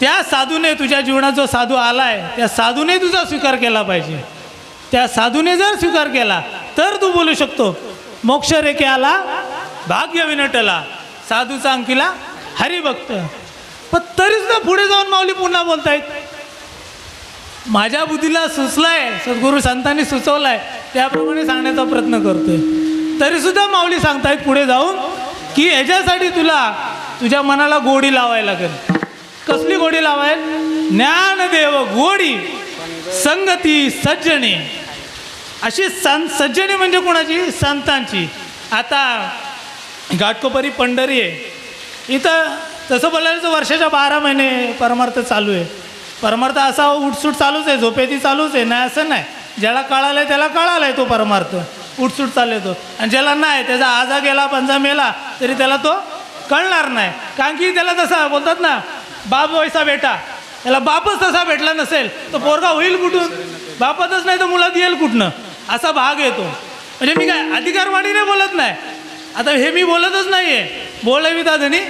त्या साधूने तुझ्या जीवनात जो साधू आलाय, त्या साधूने तुझा स्वीकार केला पाहिजे. त्या साधूने जर स्वीकार केला तर तू बोलू शकतो मोक्ष रेखे आला भाग्य विनटला, साधूचा अंकीला हरिभक्त. पण तरी सुद्धा पुढे जाऊन माऊली पुन्हा बोलतायत. माझ्या बुद्धीला सुचलाय, सद्गुरू संतांनी सुचवलाय, त्याप्रमाणे सांगण्याचा प्रयत्न करतोय. तरी सुद्धा माऊली सांगतायत पुढे जाऊन की ह्याच्यासाठी तुला तुझ्या मनाला गोडी लावायला लागेल. कसली गोडी लावायला? ज्ञानदेव गोडी संगती सज्जनी. अशी सज्जनी म्हणजे कोणाची? संतांची. आता घाटकोपरी पंढरी आहे. इथं तसं बोलायला तर वर्षाच्या 12 महिने परमार्थ चालू आहे. परमार्थ असा उठसूट चालूच आहे, झोपेती चालूच आहे, नाही असं नाही. ज्याला कळालं आहे त्याला कळाला आहे तो परमार्थ, उठसूट चालले तो. आणि ज्याला नाही, त्याचा आजा गेला पंजा मेला तरी त्याला तो कळणार नाही. कारण की त्याला तसं बोलतात ना, बाप वैसा बेटा. त्याला बापच तसा भेटला नसेल तर पोरगा होईल कुठून? बापातच नाही तर मुलात येईल कुठनं? असा भाग येतो. म्हणजे मी काय अधिकारवाणीने बोलत नाही. आता हे मी बोलतच नाही आहे, बोलविता धनी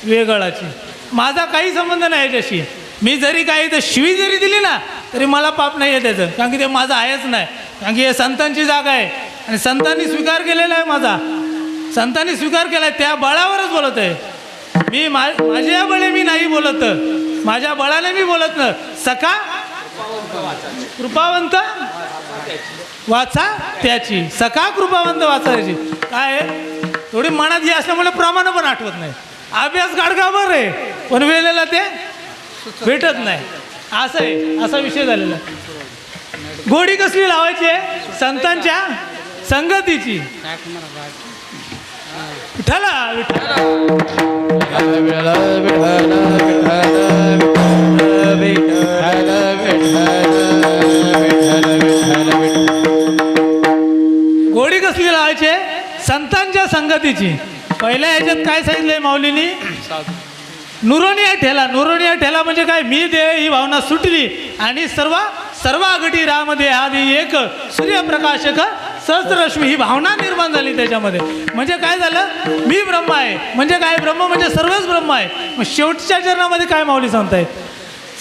वेगळाची. माझा काही संबंध नाही याच्याशी. मी जरी काही तर शिवी जरी दिली ना तरी मला पाप नाही आहे त्याचं, कारण की ते माझं आहेच नाही. कारण की हे संतांची जागा आहे आणि संतांनी स्वीकार केलेला आहे. माझा संतांनी स्वीकार केला आहे, त्या बळावरच बोलत आहे मी. माझ्या बळे मी नाही बोलत, माझ्या बळाने मी बोलत न. सखा कृपावंत वाचा त्याची, सखा कृपावंत वाचायची. काय आहे, थोडी मनात ही असल्यामुळे प्रमाण पण आठवत नाही. अभ्यास गाडगावर आहे पण वेळेला ते भेटत नाही. असं आहे, असा विषय झालेला. गोडी कसली लावायची आहे? संतांच्या संगतीची. विठ्ठला विठ्ठला गोडी कसली लावायची? संतांच्या संगतीची. पहिल्या ह्याच्यात काय सांगितलंय माऊलीनी? नुरोनिया ठेला. नुरोनिया ठेला म्हणजे काय? मी दे ही भावना सुटली आणि सर्व अगटी रामदे आधी एक सूर्यप्रकाशक सहस्ररश्मी ही भावना निर्माण झाली त्याच्यामध्ये. म्हणजे काय झालं? मी ब्रह्म आहे. म्हणजे काय? ब्रह्म म्हणजे सर्वच ब्रह्म आहे. मग शेवटच्या चरणामध्ये काय माऊली सांगतायत?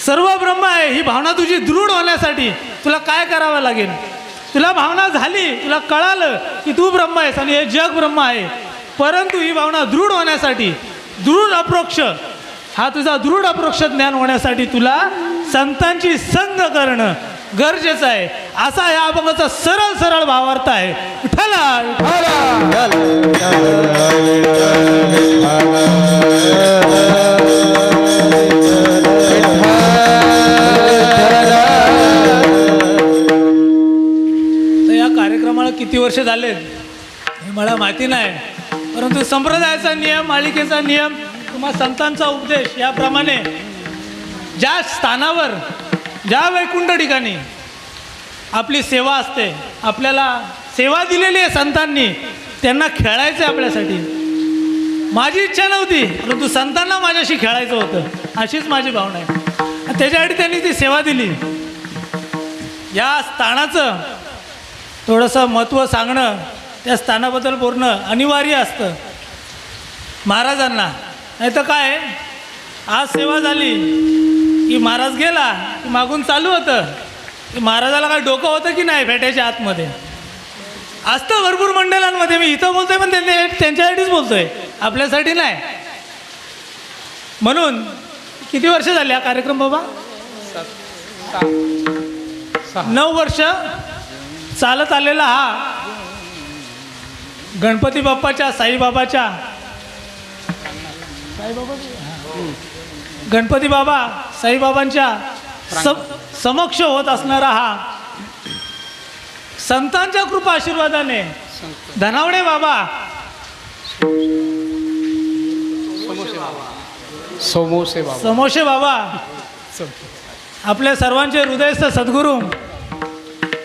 सर्व ब्रह्म आहे ही भावना तुझी दृढ होण्यासाठी तुला काय करावं लागेल? तुला भावना झाली, तुला कळालं की तू ब्रह्म आहेस आणि हे जग ब्रह्म आहे. परंतु ही भावना दृढ होण्यासाठी, दृढ अप्रोक्ष, हा तुझा दृढ अप्रोक्ष ज्ञान होण्यासाठी तुला संतांची संग करणं गरजेचं आहे. असा या अभंगाचा सरळ भावार्थ आहे. विठ्ठला तर या कार्यक्रमाला किती वर्ष झालेत हे मला माहिती नाही, परंतु संप्रदायाचा नियम, मालिकेचा नियम, तुम्हा संतांचा उपदेश याप्रमाणे ज्या स्थानावर, ज्या वैकुंठ ठिकाणी आपली सेवा असते, आपल्याला सेवा दिलेली आहे संतांनी, त्यांना खेळायचं आहे आपल्यासाठी. माझी इच्छा नव्हती परंतु संतांना माझ्याशी खेळायचं होतं, अशीच माझी भावना आहे. त्याच्यासाठी त्यांनी ती सेवा दिली. या स्थानाचं थोडंसं महत्त्व सांगणं, त्या स्थानाबद्दल बोलणं अनिवार्य असतं महाराजांना. नाही तर काय, आज सेवा झाली की महाराज गेला की मागून चालू होतं की महाराजाला काय डोकं होतं की नाही फेट्याच्या आतमध्ये असतं भरपूर मंडळांमध्ये. मी इथं बोलतोय पण त्यांच्यासाठीच बोलतोय, आपल्यासाठी नाही. म्हणून किती वर्ष झाले हा कार्यक्रम बाबा? 9 वर्ष चालत आलेला हा गणपती बाप्पाच्या, साईबाबाच्या, गणपती बाबा साईबाबांच्या समक्ष होत असणारा हा संतांच्या कृपा आशीर्वादाने धनावडे बाबा, समोसे बाबा आपल्या सर्वांचे हृदयस्थ सद्गुरू,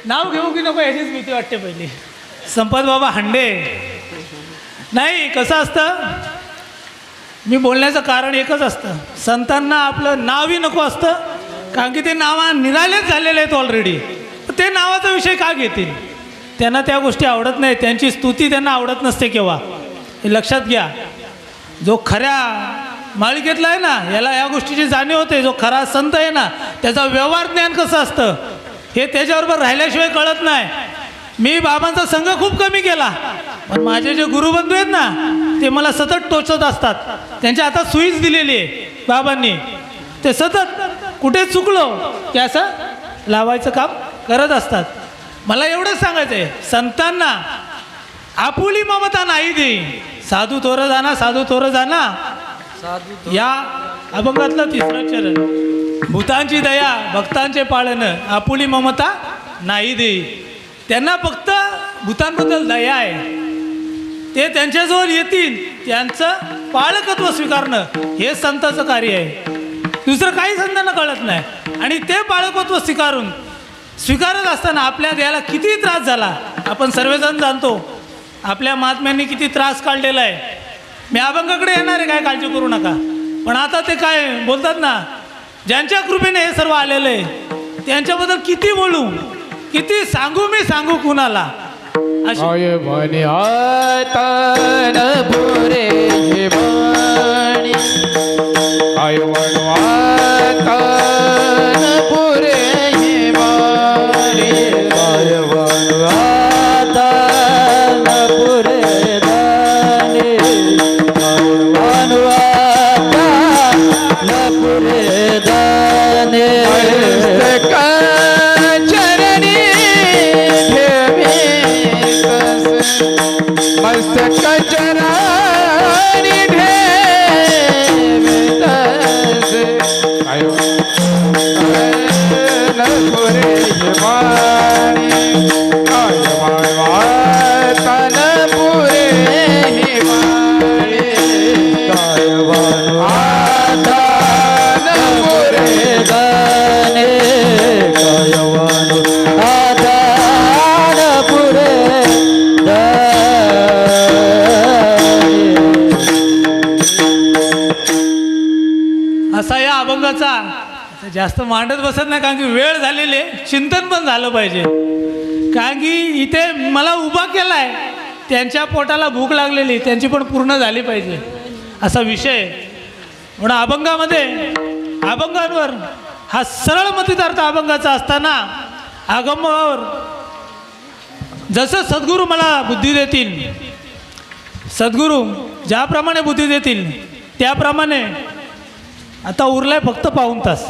नाव घेऊ की नको याचीच भीती वाटते पहिली, संपत बाबा हांडे. नाही, कसं असतं, मी बोलण्याचं कारण एकच असतं, संतांना आपलं नावही नको असतं, कारण की ते नावा निरालेच झालेले आहेत ऑलरेडी. ते नावाचा विषय का घेतील? त्यांना त्या गोष्टी आवडत नाही, त्यांची स्तुती त्यांना आवडत नसते केव्हा. हे लक्षात घ्या. जो खऱ्या मालिकेतला आहे ना, याला या गोष्टीची जाणीव होते. जो खरा संत आहे ना, त्याचा व्यवहार ज्ञान कसं असतं हे त्याच्याबरोबर राहिल्याशिवाय कळत नाही. मी बाबांचा संघ खूप कमी केला, पण माझे जे गुरुबंधू आहेत ना, ते मला सतत टोचत असतात. त्यांच्या हातात सुईच दिलेली आहे बाबांनी. ते सतत कुठे चुकलो की असं लावायचं काम करत असतात. मला एवढंच सांगायचं आहे, संतांना आपुली ममता नाही देई, साधू तोर जाना, साधू तोर जाना. या अभंगातलं तिसरं चरण, भूतांची दया भक्तांचे पाळणं, आपुली ममता नाही देई. त्यांना फक्त भूतांबद्दल दया आहे. ते त्यांच्याजवळ येतील, त्यांचं पाळकत्व स्वीकारणं हे संताचं कार्य आहे. दुसरं काही संतांना कळत नाही. आणि ते पाळकत्व स्वीकारत असताना आपल्या देहाला किती त्रास झाला आपण सर्वजण जाणतो. आपल्या महात्म्यांनी किती त्रास काढलेला आहे. मी अभंगाकडे येणार आहे, काय काळजी करू नका. पण आता ते काय बोलतात ना, ज्यांच्या कृपेने हे सर्व आलेलं आहे त्यांच्याबद्दल किती बोलू, किती सांगू, मी सांगू कुणाला. आय म्हणे आतन पुरे हिमाणी, आय म्हणू आतन पुरे हिमाणी, आय म्हणू आतन पुरे दानी, आय म्हणू आतन पुरे दानी. चरणी ठेवी कस, मस्तक चरणी ठेवी तस, आय पुरे हिमाणी, आय तन पुरे हिमाणी, आय म्हणू आतन पुरे दानी, आय म्हणू आतन पुरे दानी. असा या अभंगाचा आता जास्त मांडत बसत नाही, कारण की वेळ झालेली आहे. चिंतन पण झालं पाहिजे, कारण की इथे मला उभा केला आहे, त्यांच्या पोटाला भूक लागलेली, त्यांची पण पूर्ण झाली पाहिजे असा विषय. म्हणून अभंगामध्ये अभंगांवर हा सरळ मतितार्थ अभंगाचा असताना आगमावर जसं सद्गुरू मला बुद्धी देतील, सद्गुरू ज्याप्रमाणे बुद्धी देतील त्याप्रमाणे. आता उरलाय फक्त पाऊण तास.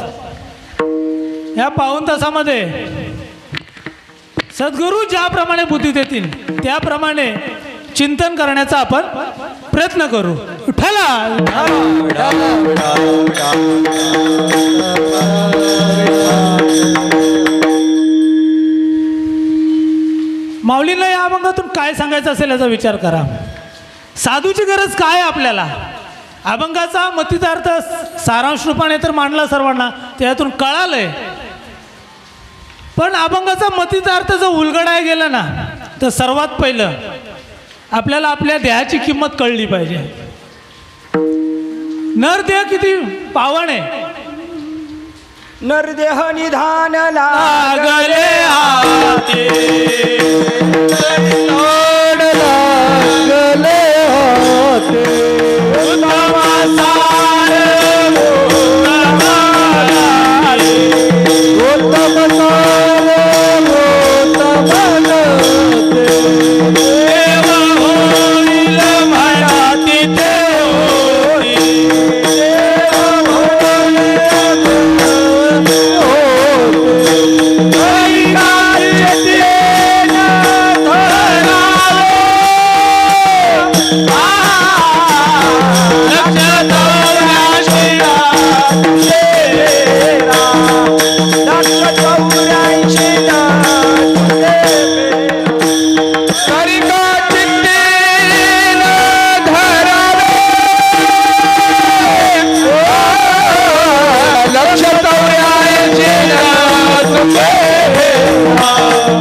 या पाऊण तासामध्ये सद्गुरू ज्याप्रमाणे बुद्धी देतील त्याप्रमाणे चिंतन करण्याचा आपण प्रयत्न करू. विठ्ठला माऊलींना या अभंगातून काय सांगायचं असेल याचा विचार करा. साधूची गरज काय आहे आपल्याला? अभंगाचा मतितार्थ सारांश रूपाने तर मांडला सर्वांना, त्यातून कळालंय. पण अभंगाचा मतितार्थ जर उलगडायला गेला ना, तर सर्वात पहिलं आपल्याला आपल्या देहाची किंमत कळली पाहिजे. नरदेह किती पावन आहे. नरदेह निधान लागले हाती, लाड लागले होते, धरा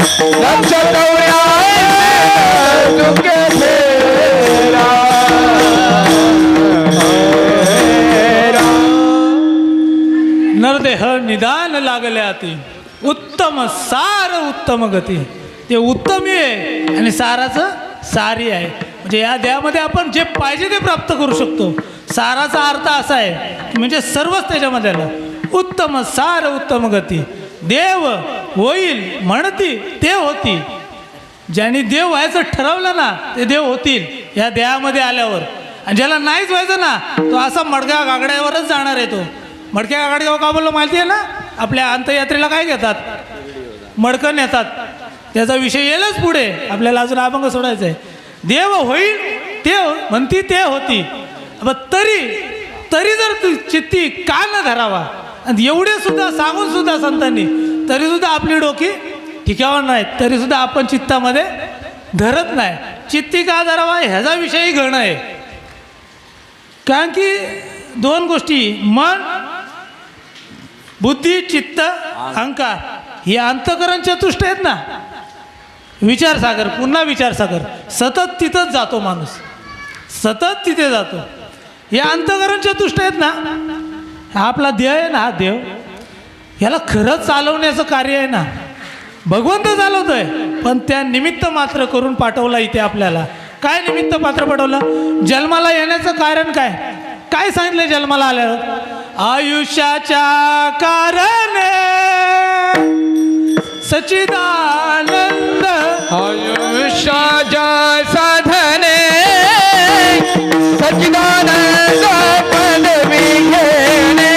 लक्ष गौऱ्या तुके फेरा नरदेह निदान लागल्या ती उत्तम सार उत्तम गती. ते उत्तमी आहे आणि साराचं सारी आहे. म्हणजे या देहामध्ये आपण जे पाहिजे ते प्राप्त करू शकतो. साराचा अर्थ असा आहे की म्हणजे सर्वच त्याच्यामध्ये आलं. उत्तम सार उत्तम गती. देव होईल म्हणती ते होती. ज्यांनी देव व्हायचं ठरवलं ना ते देव होतील या देहामध्ये आल्यावर. आणि ज्याला नाहीच व्हायचं ना तो असा मडक्या गागड्यावरच जाणार आहे. तो मडक्या गागड्यावर का बोललो माहिती आहे ना. आपल्या अंत्ययात्रेला काय घेतात, मडकं नेतात. त्याचा विषय येईलच पुढे. आपल्याला अजून अभंग सोडायचं आहे. देव होईल ते म्हणती ते होती. तरी जर चित्ती का न धरावा. आणि एवढे सुद्धा सांगून सुद्धा संतांनी तरी सुद्धा आपली डोकी ठिकावर नाहीत. तरी सुद्धा आपण चित्तामध्ये धरत नाही. चित्ती का धरावा ह्याचा विषयही घेणं आहे. कारण की दोन गोष्टी मन बुद्धी चित्त अहंकार ही अंतःकरण चतुष्ट आहेत ना. विचारसागर पुन्हा विचारसागर सतत तिथंच जातो माणूस. सतत तिथे जातो. या अंतःकरण चतुष्ट आहेत ना. हा आपला देह आहे ना. हा देव याला खरंच चालवण्याचं कार्य आहे ना. भगवंत चालवतोय पण त्या निमित्त मात्र करून पाठवला इथे आपल्याला. काय निमित्त पात्र पाठवलं. जन्माला येण्याचं कारण काय काय सांगितलं जन्माला आल्यावर. आयुष्याच्या कारणे सच्चिदानंद आयुष्याच्या साधने सच्चिदानंद पदवी घेणे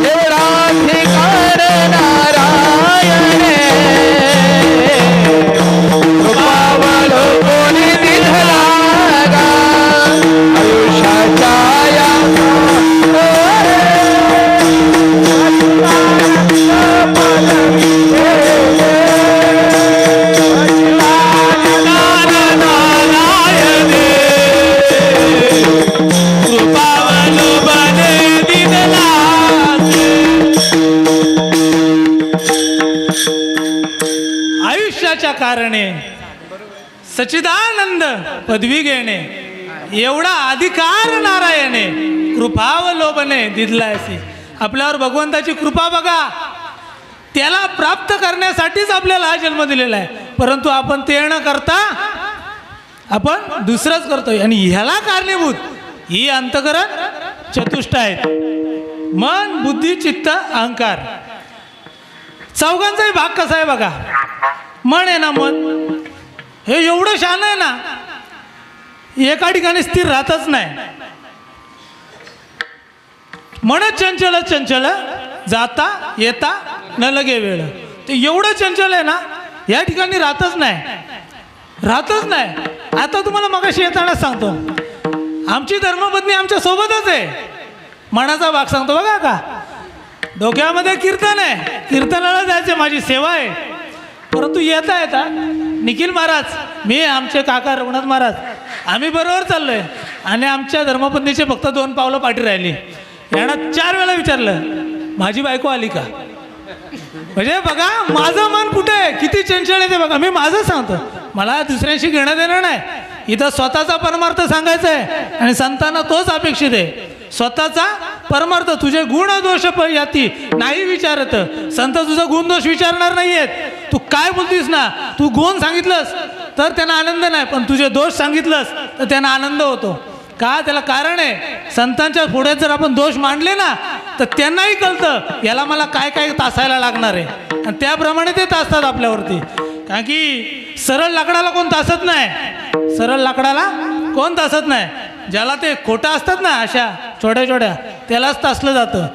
एवढाधिकार नारायणे कृपावलोकनी दिधला गा आयुष्याच्या आयुष्याच्या कारणे सच्चिदानंद पदवी घेणे एवढा अधिकार नारायणे कृपावलोबने दिदलायसी. आपल्यावर भगवंताची कृपा बघा. त्याला प्राप्त करण्यासाठीच आपल्याला हा जन्म दिलेला आहे. परंतु आपण ते न करता आपण दुसरंच करतोय. आणि ह्याला कारणीभूत ही अंतःकरण चतुष्ट आहेत. मन बुद्धी चित्त अहंकार. चौघांचाही भाग कसा आहे बघा. मन आहे ना. मन हे एवढं शान आहे ना. एका ठिकाणी स्थिर राहतच नाही. मनच चंचल चंचल जाता येता न लगे वेळ. ते एवढं चंचल आहे ना या ठिकाणी राहतच नाही. आता तुम्हाला मगाशी येताना सांगतो. आमची धर्मपत्नी आमच्या सोबतच आहे. मनाचा भाग सांगतो बघा का. डोक्यामध्ये कीर्तन आहे. कीर्तनाला जायचे माझी सेवा आहे. परंतु येता निखिल महाराज मी आमचे काका रघुनाथ महाराज आम्ही बरोबर चाललोय. आणि आमच्या धर्मपत्नीचे फक्त 2 पावलं पाठी राहिली. यांना 4 वेळा विचारलं माझी बायको आली का. म्हणजे बघा माझं मन कुठे आहे किती चंचल आहे ते बघा. मी माझं सांगतो. मला दुसऱ्याशी घेणं देणं नाही. इथं स्वतःचा परमार्थ सांगायचा आहे आणि संतांना तोच अपेक्षित आहे. स्वतःचा परमार्थ तुझे गुण दोष याती नाही विचारत. संत तुझा गुण दोष विचारणार नाहीयेत. तू काय बोलतीस ना. तू गुण सांगितलंस तर त्यांना आनंद नाही. पण तुझे दोष सांगितलंस तर त्यांना आनंद होतो. का त्याला कारण आहे. संतांच्या पुढे जर आपण दोष मांडले ना तर त्यांनाही कळतं याला मला काय काय तासायला लागणार आहे. आणि त्याप्रमाणे ते तासतात आपल्यावरती. कारण की सरळ लाकडाला कोण तासत नाही. सरळ लाकडाला कोण तासत नाही. ज्याला ते खोटं असतात ना अशा छोट्या त्यालाच तासलं जातं.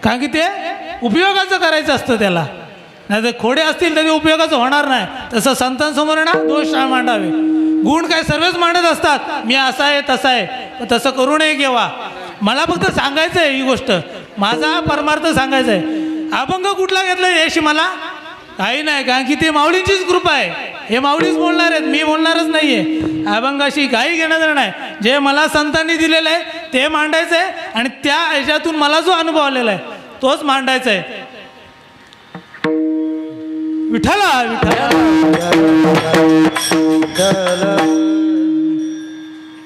कारण की ते उपयोगाचं करायचं असतं त्याला. नाही तर खोडे असतील तर ते उपयोगाचं होणार नाही. तसं संतांसमोर ना दोष मांडावे. गुण काय सर्वच मांडत असतात. मी असा आहे तसा आहे. पण तसं करू नये केव्हा. मला फक्त सांगायचं आहे ही गोष्ट. माझा परमार्थ सांगायचा आहे. अभंग कुठला घेतला याशी मला काही नाही. कारण की ते माऊलींचीच कृपा आहे. हे माऊलीच बोलणार आहेत. मी बोलणारच नाही आहे. अभंगाशी काही घेणं देणं नाही. जे मला संतांनी दिलेलं आहे ते मांडायचं आहे. आणि त्या ह्याच्यातून मला जो अनुभव आलेला आहे तोच मांडायचा आहे. विठ्ठला विठ्ठला.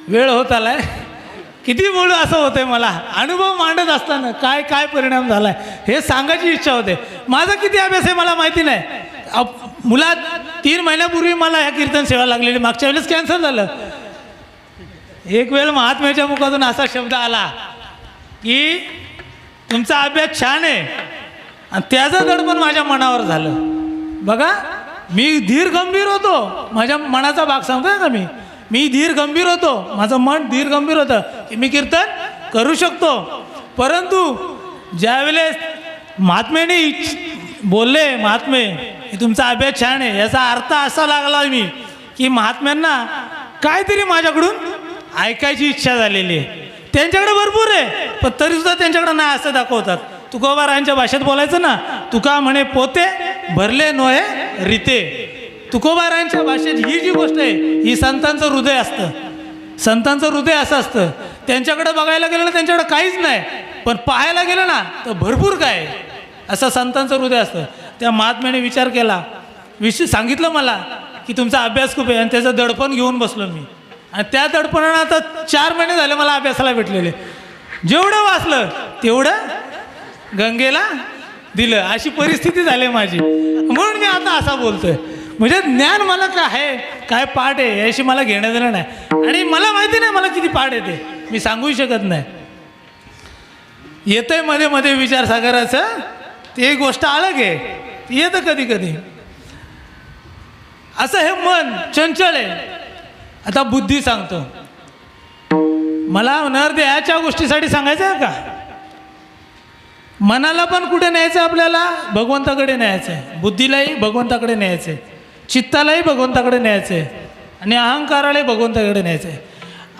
वेळ होत आलाय. किती बोलू असं होतंय मला. अनुभव मांडत असताना काय काय परिणाम झालाय हे सांगायची इच्छा होते. माझा किती अभ्यास आहे मला माहिती नाही. मुलात 3 महिन्यापूर्वी मला ह्या कीर्तन सेवा लागलेली. मागच्या वेळेस कॅन्सल झालं. एक वेळ महात्म्याच्या मुखातून असा शब्द आला की तुमचा अभ्यास छान आहे, आणि त्याचं दडपण माझ्या मनावर झालं. बघा, मी धीर गंभीर होतो. माझ्या मनाचा भाग सांगतोय का मी धीर गंभीर होतो. माझं मन धीर गंभीर होतं की मी कीर्तन करू शकतो. परंतु ज्यावेळेस महात्म्याने बोलले, महात्मे की तुमचा अभ्यास छान आहे, याचा अर्थ असा लागला मी की महात्म्यांना काहीतरी माझ्याकडून ऐकायची इच्छा झालेली आहे. त्यांच्याकडे भरपूर आहे, पण तरीसुद्धा त्यांच्याकडे नाही असं दाखवतात. तुकोबारायांच्या भाषेत बोलायचं ना, तुका म्हणे पोते भरले नोहे रीते. तुकोबारायांच्या भाषेत ही जी गोष्ट आहे ही संतांचं हृदय असतं. संतांचं हृदय असं असतं. त्यांच्याकडे बघायला गेलं ना त्यांच्याकडे काहीच नाही, पण पाहायला गेलं ना तर भरपूर काय असं संतांचं हृदय असतं. त्या महात्म्याने विचार केला, सांगितलं मला की तुमचा अभ्यास खूप आहे, आणि त्याचं दडपण घेऊन बसलो मी. आणि त्या दडपणानं आता 4 महिने झाले मला अभ्यासाला भेटलेले. जेवढं वाचलं तेवढं गंगेला दिलं, अशी परिस्थिती झाली माझी. म्हणून मी आता असा बोलतोय. म्हणजे ज्ञान मला काय आहे, काय पाठ आहे याशी मला घेणं देणं नाही. आणि मला माहिती नाही मला किती पाठ येते, मी सांगूही शकत नाही. येतंय मध्ये मध्ये विचारसागराचं, ते गोष्ट अलग आहे, येतं कधी कधी. असं हे मन चंचल आहे. आता बुद्धी सांगतो. मला नरदेहाच्या गोष्टीसाठी सांगायचं आहे का? मनाला पण कुठे न्यायचं आपल्याला? भगवंताकडे न्यायचं आहे. बुद्धीलाही भगवंताकडे न्यायचं आहे, चित्तालाही भगवंताकडे न्यायचं आहे, आणि अहंकारालाही भगवंताकडे न्यायचं आहे.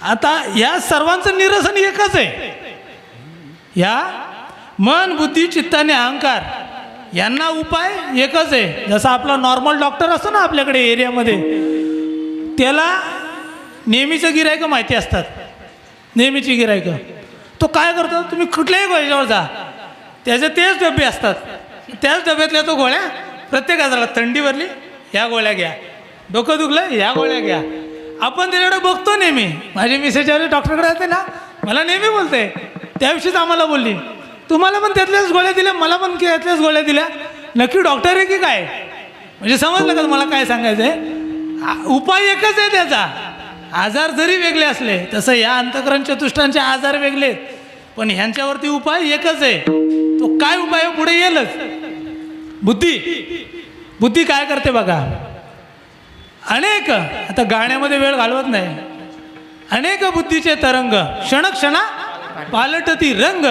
आता या सर्वांचं निरसन एकच आहे. या मन, बुद्धी, चित्त आणि अहंकार यांना उपाय एकच आहे. जसा आपला नॉर्मल डॉक्टर असतो ना आपल्याकडे एरियामध्ये, त्याला नेहमीचं गिरायकं माहिती असतात, नेहमीची गिरायकं. तो काय करतो, तुम्ही कुठल्याही गोळ्यावर जा, त्याचे तेच डबे असतात. त्याच डब्यातल्या तो गोळ्या प्रत्येक आजाराला, थंडी भरली ह्या गोळ्या घ्या, डोकं दुखलं ह्या गोळ्या घ्या. आपण त्याच्याकडे बघतो नेहमी. माझी मिसेसच्या डॉक्टरकडे येते ना, मला नेहमी बोलते, त्याविषयीच आम्हाला बोलली, तुम्हाला पण त्यातल्याच गोळ्या दिल्या, मला पण त्यातल्याच गोळ्या दिल्या, नक्की डॉक्टर आहे की काय? म्हणजे समजलं का मला काय सांगायचं आहे? उपाय एकच आहे त्याचा. आजार जरी वेगळे असले, तसं या अंतःकरण चतुष्टांचे आजार वेगळे, पण ह्यांच्यावरती उपाय एकच आहे. तो काय उपाय पुढे येईलच. बुद्धी काय करते बघा. अनेक, आता गाण्यामध्ये वेळ घालवत नाही, अनेक बुद्धीचे तरंग क्षणक्षणा पालटती रंग,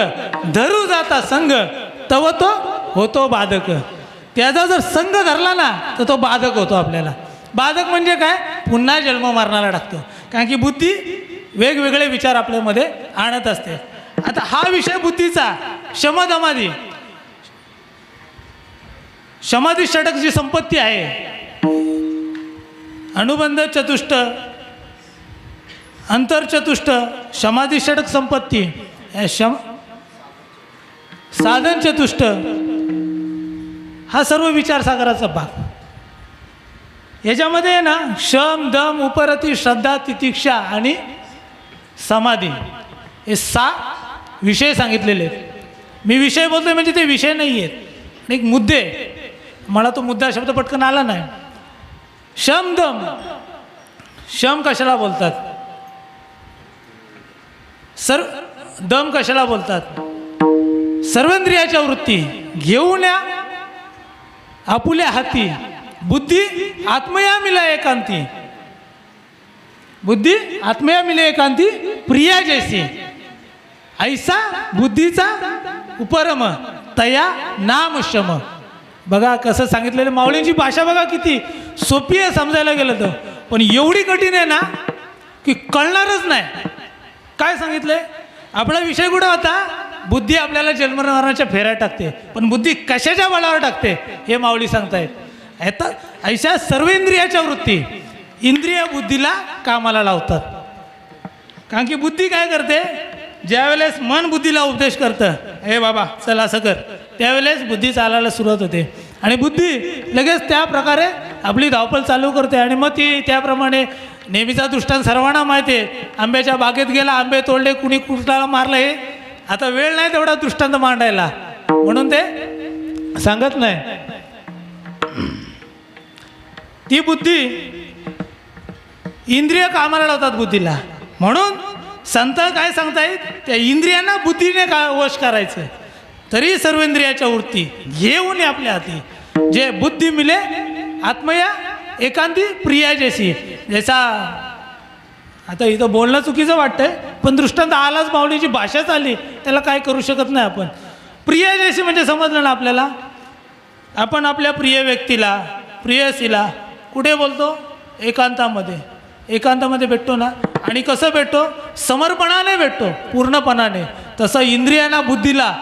धरू जाता संग तव तो होतो बाधक. त्याचा जर संग धरला ना तर तो बाधक होतो आपल्याला. बाधक म्हणजे काय? पुन्हा जन्म मारणारा टाकतो. कारण की बुद्धी वेगवेगळे विचार आपल्यामध्ये आणत असते. आता हा विषय बुद्धीचा, शमदमादी, समाधी षटक जी संपत्ती आहे, अनुबंध चतुष्ट, अंतरचतुष्ट, समाधी षटक संपत्ती, साधन चतुष्ट, हा सर्व विचारसागराचा भाग. याच्यामध्ये ना शम, दम, उपरती, श्रद्धा, तितिक्षा आणि समाधी हे 6 विषय सांगितलेले आहेत. मी विषय बोलतोय म्हणजे ते विषय नाही आहेत, एक मुद्दे. मला तो मुद्दा शब्द पटकन आला नाही. शम, दम. शम कशाला बोलतात? दम कशाला बोलतात? सर्वेंद्रियाच्या वृत्ती घेऊन या आपुल्या हाती, बुद्धी आत्मया मिला एकांती, बुद्धी आत्मया मिले एकांती, प्रिया जैसी ऐसा बुद्धीचा उपरम तया नाम शम. बघा कसं सांगितलेलं. माऊलींची भाषा बघा किती सोपी आहे समजायला गेलं तर, पण एवढी कठीण आहे ना की कळणारच नाही. काय सांगितलंय? आपला विषय कुठं होता? बुद्धी आपल्याला जन्ममरणाच्या फेऱ्या टाकते, पण बुद्धी कशाच्या बळावर टाकते हे माऊली सांगतायत. आता ऐशा सर्वेंद्रियाच्या वृत्ती इंद्रिय बुद्धीला कामाला लावतात. कारण की बुद्धी काय करते? ज्यावेळेस मन बुद्धीला उपदेश करतं, हे बाबा चल असं कर, त्यावेळेस बुद्धी चालायला सुरुवात होते. आणि बुद्धी लगेच त्या प्रकारे आपली धावपळ चालू करते आणि मग ती त्याप्रमाणे नेहमीचा दृष्टांत सर्वांना माहिती आहे. आंब्याच्या बागेत गेला, आंबे तोडले, कुणी कुठला मारलं, हे आता वेळ नाही तेवढा दृष्टांत मांडायला, म्हणून ते सांगत नाही. ती बुद्धी इंद्रिय कामाला लावतात बुद्धीला, म्हणून संत काय सांगतायत, त्या इंद्रियांना बुद्धीने काय वश करायचं. तरी सर्वेंद्रियाच्या वृत्ती घेऊन आपल्या हाती, जे बुद्धी मिले आत्मया एकांती प्रिया जैसी. जैसा आता इथं बोलणं चुकीचं वाटतंय, पण दृष्टांत आलाच, माऊलीची भाषाच आली, त्याला काय करू शकत नाही आपण. प्रिया जैसी म्हणजे समजलं ना आपल्याला. आपण आपल्या प्रिय व्यक्तीला, प्रियसीला कुठे बोलतो? एकांतामध्ये. एकांतामध्ये भेटतो ना. आणि कसं भेटतो? समर्पणाने भेटतो, पूर्णपणाने. तसं इंद्रियांना, बुद्धीला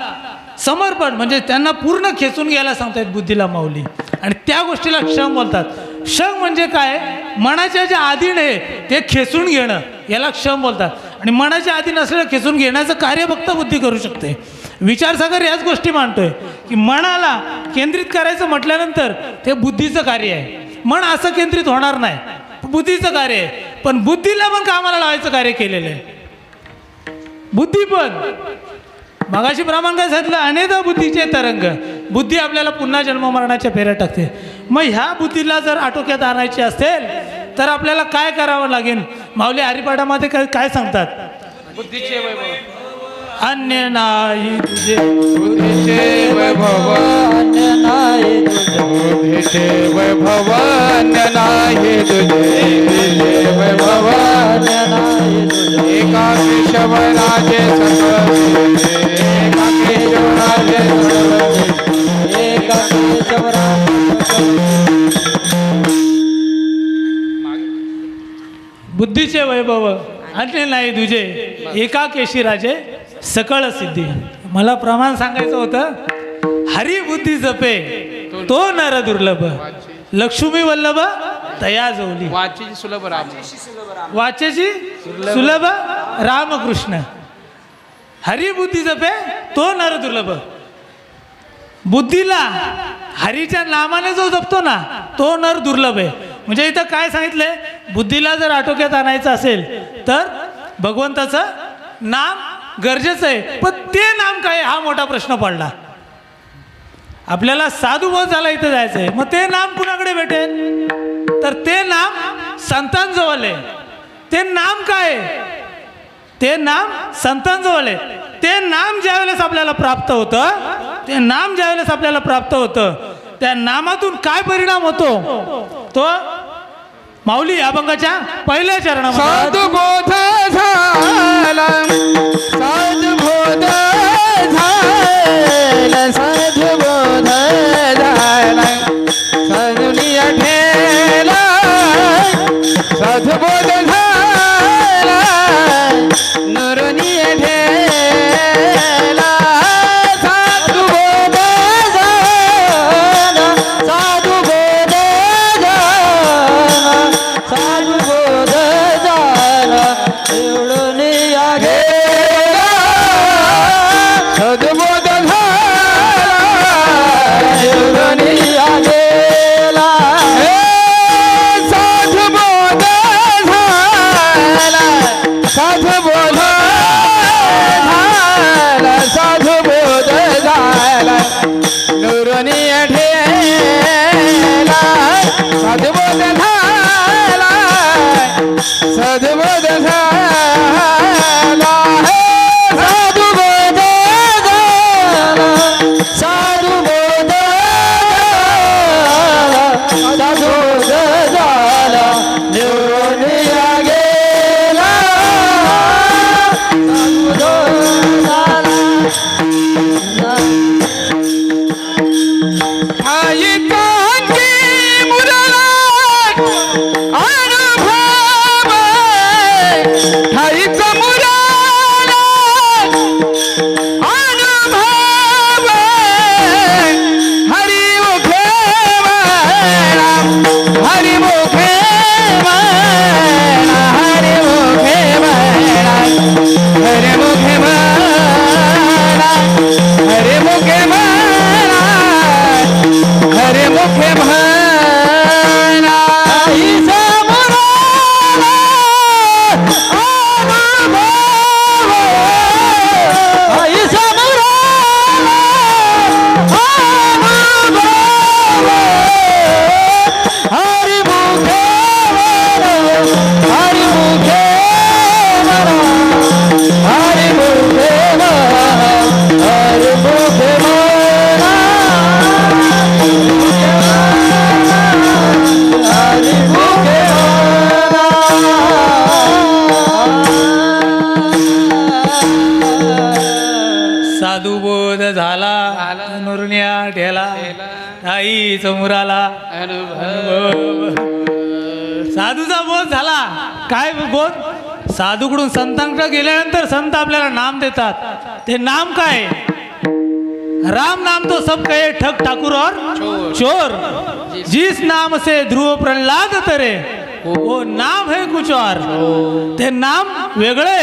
समर्पण म्हणजे त्यांना पूर्ण खेचून घ्यायला सांगतायत बुद्धीला माऊली. आणि त्या गोष्टीला क्षम बोलतात. क्षम म्हणजे काय? मनाच्या ज्या अधीन आहे ते खेचून घेणं, याला क्षम बोलतात. आणि मनाच्या अधीन असलेलं खेचून घेण्याचं कार्य फक्त बुद्धी करू शकते. विचारसागर याच गोष्टी मानतोय की मनाला केंद्रित करायचं म्हटल्यानंतर ते बुद्धीचं कार्य आहे. मन असं केंद्रित होणार नाही, बुद्धीचं कार्य आहे. पण बुद्धीला पण कामाला लावायचं कार्य केलेलं आहे. बुद्धी पण मगाशी प्रमाण काय सांगितलं, अनेकदा बुद्धीचे तरंग. बुद्धी आपल्याला पुन्हा जन्म मरणाच्या फेऱ्या टाकते. मग ह्या बुद्धीला जर आटोक्यात आणायची असेल तर आपल्याला काय करावं लागेल? माऊली हरिपाठामध्ये काय सांगतात? बुद्धीचे वैभव, अन्य नाही तुझे, बुद्धीचे वैभव, अन्य नाही तुझे, बुद्धीचे वैभव, अन्य नाही तुझे, बुद्धीचे वैभव, अन्य नाही तुझे. एका केशवराजे सकळ, एका केशवराजे सकळ, एका केशवरा बुद्धीचे वैभव अन्य नाही तुझे, एका केशी राजे सकळ सिद्धी. मला प्रमाण सांगायचं होतं, हरी बुद्धी जपे तो नर दुर्लभ, लक्ष्मी वल्लभ तया जवली. वाचेची सुलभ राम, वाचेची सुलभ रामकृष्ण. हरी बुद्धी जपे तो नर दुर्लभ. बुद्धीला हरीच्या नामाने जो जपतो ना तो नर दुर्लभ आहे. म्हणजे इथं काय सांगितलंय, बुद्धीला जर आटोक्यात आणायचं असेल तर भगवंताचं नाम गरजेचं आहे. पण ते नाम काय हा मोठा प्रश्न पडला. आपल्याला साधुबोध झाला इथं जायचं आहे, मग ते नाम कुणाकडे भेटेल? तर ते नाम संतांजवळ आहे. ते नाम काय आहे? ते नाम संतांजवळ आहे. ते नाम ज्यावेळेस आपल्याला प्राप्त होतं, ते नाम ज्यावेळेस आपल्याला प्राप्त होतं, त्या नामातून काय परिणाम होतो तो माऊली अभंगाच्या पहिल्या चरणामध्ये. साधुबोध झाला, साधुबोध झाला, साधुबोध झाला, साधुनिया ठेला, साधुबोध झाला, नरनिया ठेला, साधुबोध झाला, साधुबोध झाला, साधुबोध झाला, निवडून या गेला. सद्बोध झाला, निवडून या गेला. साधुबोध झाला, साधुबोध झाला, साधुबोध झाला, नुरनिया ठेला, साधुबोध झाला, सद्बोध झाला, साधुबोध झाला, साधुबोध झाला, साधुबोध झाला, निवडून या गेला. साधुबोध झाला. आई कांगी मुरला अनुभव मुखे म्हणा आई समोरा आई समोरा हरि मुखे हरि मुखे हरि मुखे हरि मुखे हरि मुखे साधू बोध झाला नुरण्या ढेला आई चमुराला साधूचा बोध झाला. काय बोध? साधूकडून संतांकडे गेल्यानंतर संत आपल्याला नाम देतात. ते नाम काय? राम नाम तो सब कहे ठग ठाकुर और चोर, जिस नाम से ध्रुव प्रहलाद तरे वो नाम है कुछ और. ते नाम वेगळे.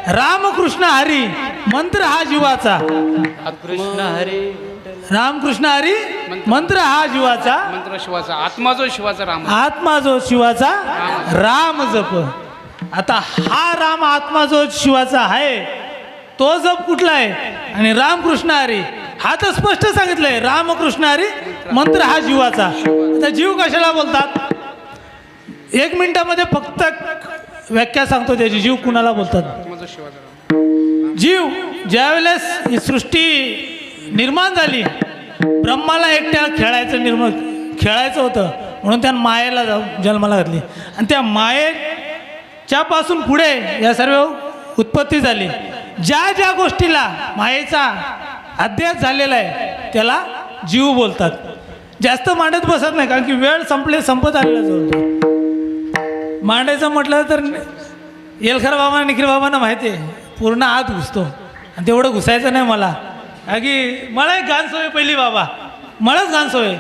रामकृष्ण हरी मंत्र हा जीवाचा. कृष्ण हरी रामकृष्ण हरी मंत्र हा जीवाचा. मंत्र शिवाचा आत्मा जो शिवाचा राम आत्मा जो शिवाचा राम जप. आता हा राम आत्मा जो शिवाचा आहे तो जप कुठला आहे? आणि रामकृष्ण हरी हा तर स्पष्ट सांगितलंय. रामकृष्ण हरी मंत्र हा जीवाचा. आता जीव कशाला बोलतात? 1 मिनिटामध्ये फक्त व्याख्या सांगतो त्याची. जीव कुणाला बोलतात? आत्मा जो शिवाचा राम जीव ज्यावेळेस ही सृष्टी निर्माण झाली, ब्रह्माला एकट्याला खेळायचं होतं म्हणून त्यानं मायेला जन्माला घातली. आणि त्या मायेच्या पासून पुढे या सर्व उत्पत्ती झाली. ज्या ज्या गोष्टीला मायेचा अध्यास झालेला आहे त्याला जीव बोलतात. जास्त मांडत बसत नाही, कारण की वेळ संपत आलेला जवळ. मांडायचं म्हटलं तर येलखर बाबा निखिल बाबांना माहिती आहे पूर्ण आत घुसतो. आणि तेवढं घुसायचं नाही मला, कारण की मला एक गान सवय पहिली बाबा, मलाच गान सवय.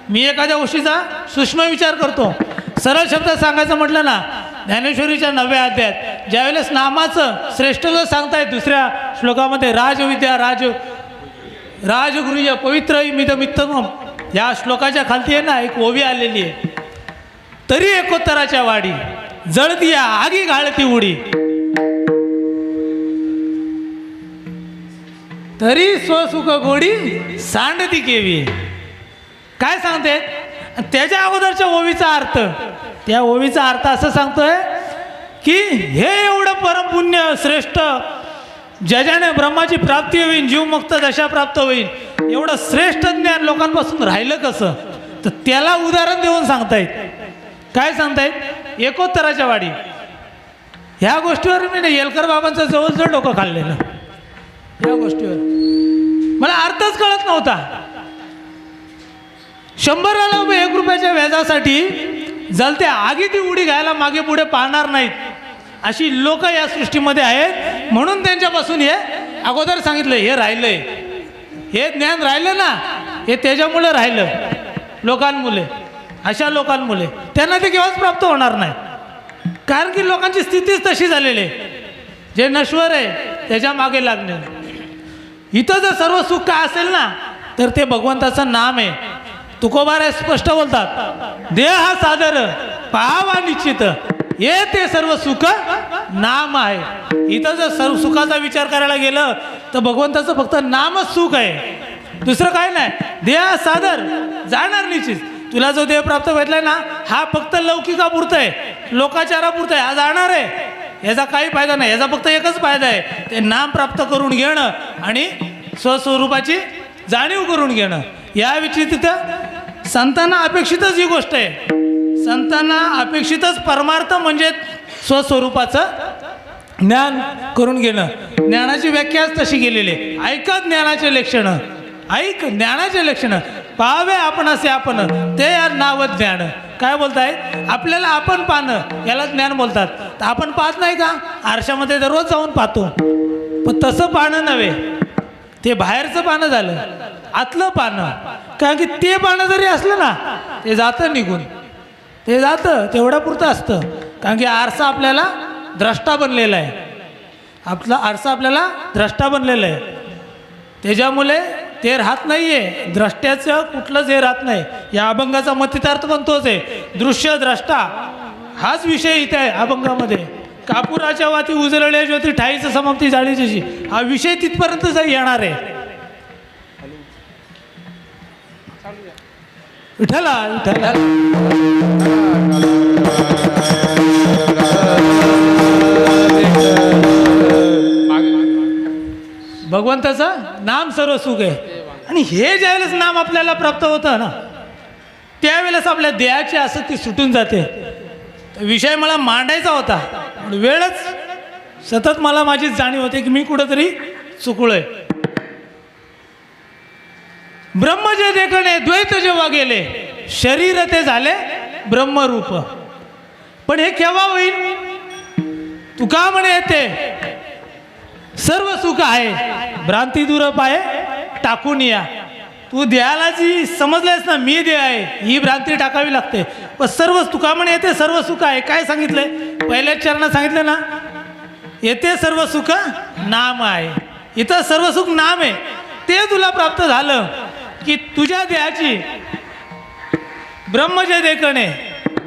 मी एखाद्या गोष्टीचा सूक्ष्म विचार करतो. सरळ शब्दात सांगायचं म्हटलं ना, ज्ञानेश्वरीच्या 9व्या अध्यायात ज्यावेळेस नामाचं श्रेष्ठत्व सांगतायत दुसऱ्या श्लोकामध्ये, राजविद्या राजगुरुज पवित्र मितम, या श्लोकाच्या खालती आहे ना एक ओवी आलेली आहे. तरी एकोत्तराच्या वाडी जळती या आगी घाळती उडी, तरी स्वसुख गोडी सांडती केवी. काय सांगते? त्याच्या अगोदरच्या ओवीचा अर्थ, त्या ओवीचा अर्थ असं सांगतोय की हे एवढं परमपुण्य श्रेष्ठ ज्याच्याने ब्रह्माची प्राप्ती होईल, जीवमुक्त दशा प्राप्त होईल, एवढं श्रेष्ठ ज्ञान लोकांपासून राहिलं कसं? तर त्याला उदाहरण देऊन सांगतायत. काय सांगतायत? एकोत्तराच्या वाडी. ह्या गोष्टीवर मी येलकर बाबांचं जवळजवळ डोकं खाल्लेलं. या गोष्टीवर मला अर्थच कळत नव्हता. 100ला 1 रुपयाच्या व्याजासाठी जलत्या आगी ती उडी घ्यायला मागे पुढे पाहणार नाहीत अशी लोक या सृष्टीमध्ये आहेत. म्हणून त्यांच्यापासून हे अगोदर सांगितलं, हे राहिलंय, हे ज्ञान राहिलं ना, हे त्याच्यामुळे राहिलं लोकांमुळे. अशा लोकांमुळे त्यांना ते केव्हाच प्राप्त होणार नाही, कारण की लोकांची स्थितीच तशी झालेली आहे. जे नश्वर आहे त्याच्या मागे लागणे. इथं जर सर्व सुख काय असेल ना तर ते भगवंताचं नाम आहे. तुकोबार स्पष्ट बोलतात, देह हा सादर पाहावा निश्चित, हे ते सर्व सुख नाम आहे. इथं जर सर्व सुखाचा विचार करायला गेलं तर भगवंताचं फक्त नामच सुख आहे, दुसरं काय नाही. देह सादर जाणार निश्चित. तुला जो देह प्राप्त भेटलाय ना हा फक्त लौकिकापुरतं आहे, लोकाचारापुरतं आहे, हा जाणार आहे. याचा काही फायदा नाही. याचा फक्त एकच फायदा आहे, ते नाम प्राप्त करून घेणं आणि स्वस्वरूपाची जाणीव करून घेणं. या व्यतिरिक्त संतांना अपेक्षितच ही गोष्ट आहे. संतांना अपेक्षितच परमार्थ म्हणजे स्वस्वरूपाचं ज्ञान करून घेणं. ज्ञानाची व्याख्याच तशी गेलेली आहे. ऐका ज्ञानाचे लक्षणं, ऐक ज्ञानाचे लक्षणं, पाहावे आपण असे आपण, ते नाव ज्ञान. काय बोलताय? आपल्याला आपण पाहणं याला ज्ञान बोलतात. तर आपण पाहत नाही का? आरशामध्ये दररोज जाऊन पाहतो, पण तसं पाहणं नव्हे, ते बाहेरचं पाहणं झालं, आतलं पाहणं. कारण की ते पाहणं जरी असलं ना ते जातं निघून, ते जातं तेवढ्यापुरतं असतं. कारण की आरसा आपल्याला द्रष्टा बनलेला आहे. आपला आरसा आपल्याला द्रष्टा बनलेला आहे. त्याच्यामुळे ते राहत नाहीये, द्रष्ट्याचं कुठलंच हे राहत नाही. या अभंगाचा मतितार्थ पण तोच आहे, दृश्य द्रष्टा हाच विषय इथे आहे अभंगामध्ये. कापुराच्या वाती उजळल्या ज्योती ठाईचं समाप्ती झाली जशी, हा विषय तिथपर्यंत येणार आहे. विठ्ठला विठ्ठला भगवंताचं नाम सर्व सुख आहे. आणि हे ज्यावेळेस नाम आपल्याला प्राप्त होतं ना, त्यावेळेस आपल्या देहाची आसक्ती सुटून जाते. विषय मला मांडायचा होता, वेळच सतत मला माझीच जाणीव होते की मी कुठंतरी चुकलोय. ब्रह्म जे देखणे द्वैत जेव्हा गेले, शरीर ते झाले ब्रह्मरूप. पण हे केव्हा होईल? तुका म्हणे येते सर्व सुख आहे, भ्रांती दूर पाये टाकून या. तू देहाला जी समजलेस ना मी देह आहे, ही भ्रांती टाकावी लागते. पण सर्व तुका म्हणे येते सर्व सुख आहे. काय सांगितलंय? पहिल्याच चरणात सांगितलं ना, येते सर्व सुख नाम आहे. इथं सर्व सुख नाम आहे. ते तुला प्राप्त झालं की तुझ्या देहाची ब्रह्म जे देखणे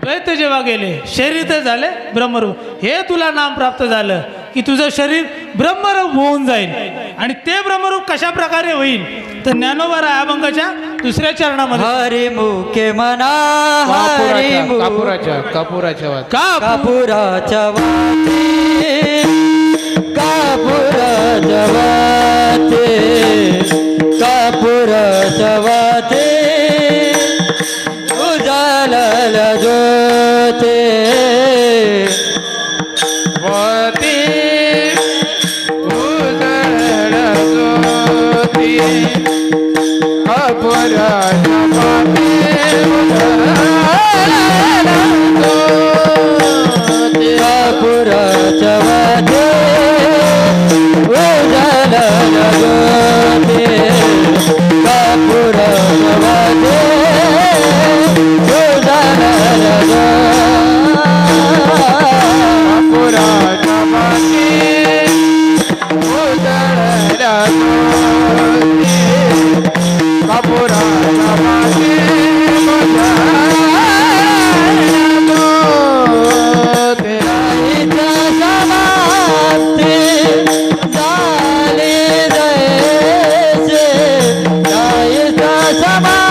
द्वैत जेव्हा गेले, शरीर ते झाले ब्रह्मरूप. हे तुला नाम प्राप्त झालं की तुझं शरीर ब्रह्मरूप होऊन जाईल. आणि ते ब्रह्मरूप कशा प्रकारे होईल तर ज्ञानोबा राय अभंगाच्या दुसऱ्या चरणामध्ये हरी मुखे मना हरी कापुराच्या कापुराच्या वात कापुराच्या वाते कापुराच्या वाते कापुराच्या वाते उजाला ज्योते वाती उजळल्या ज्योती कापुराच्या वाती उजळल्या ज्योती कापुराच्या वाते उजाला ज्योते कापुराच्या वाते उजाला कापुराच्या वाती उजळल्या ज्योती कापुराच्या वाती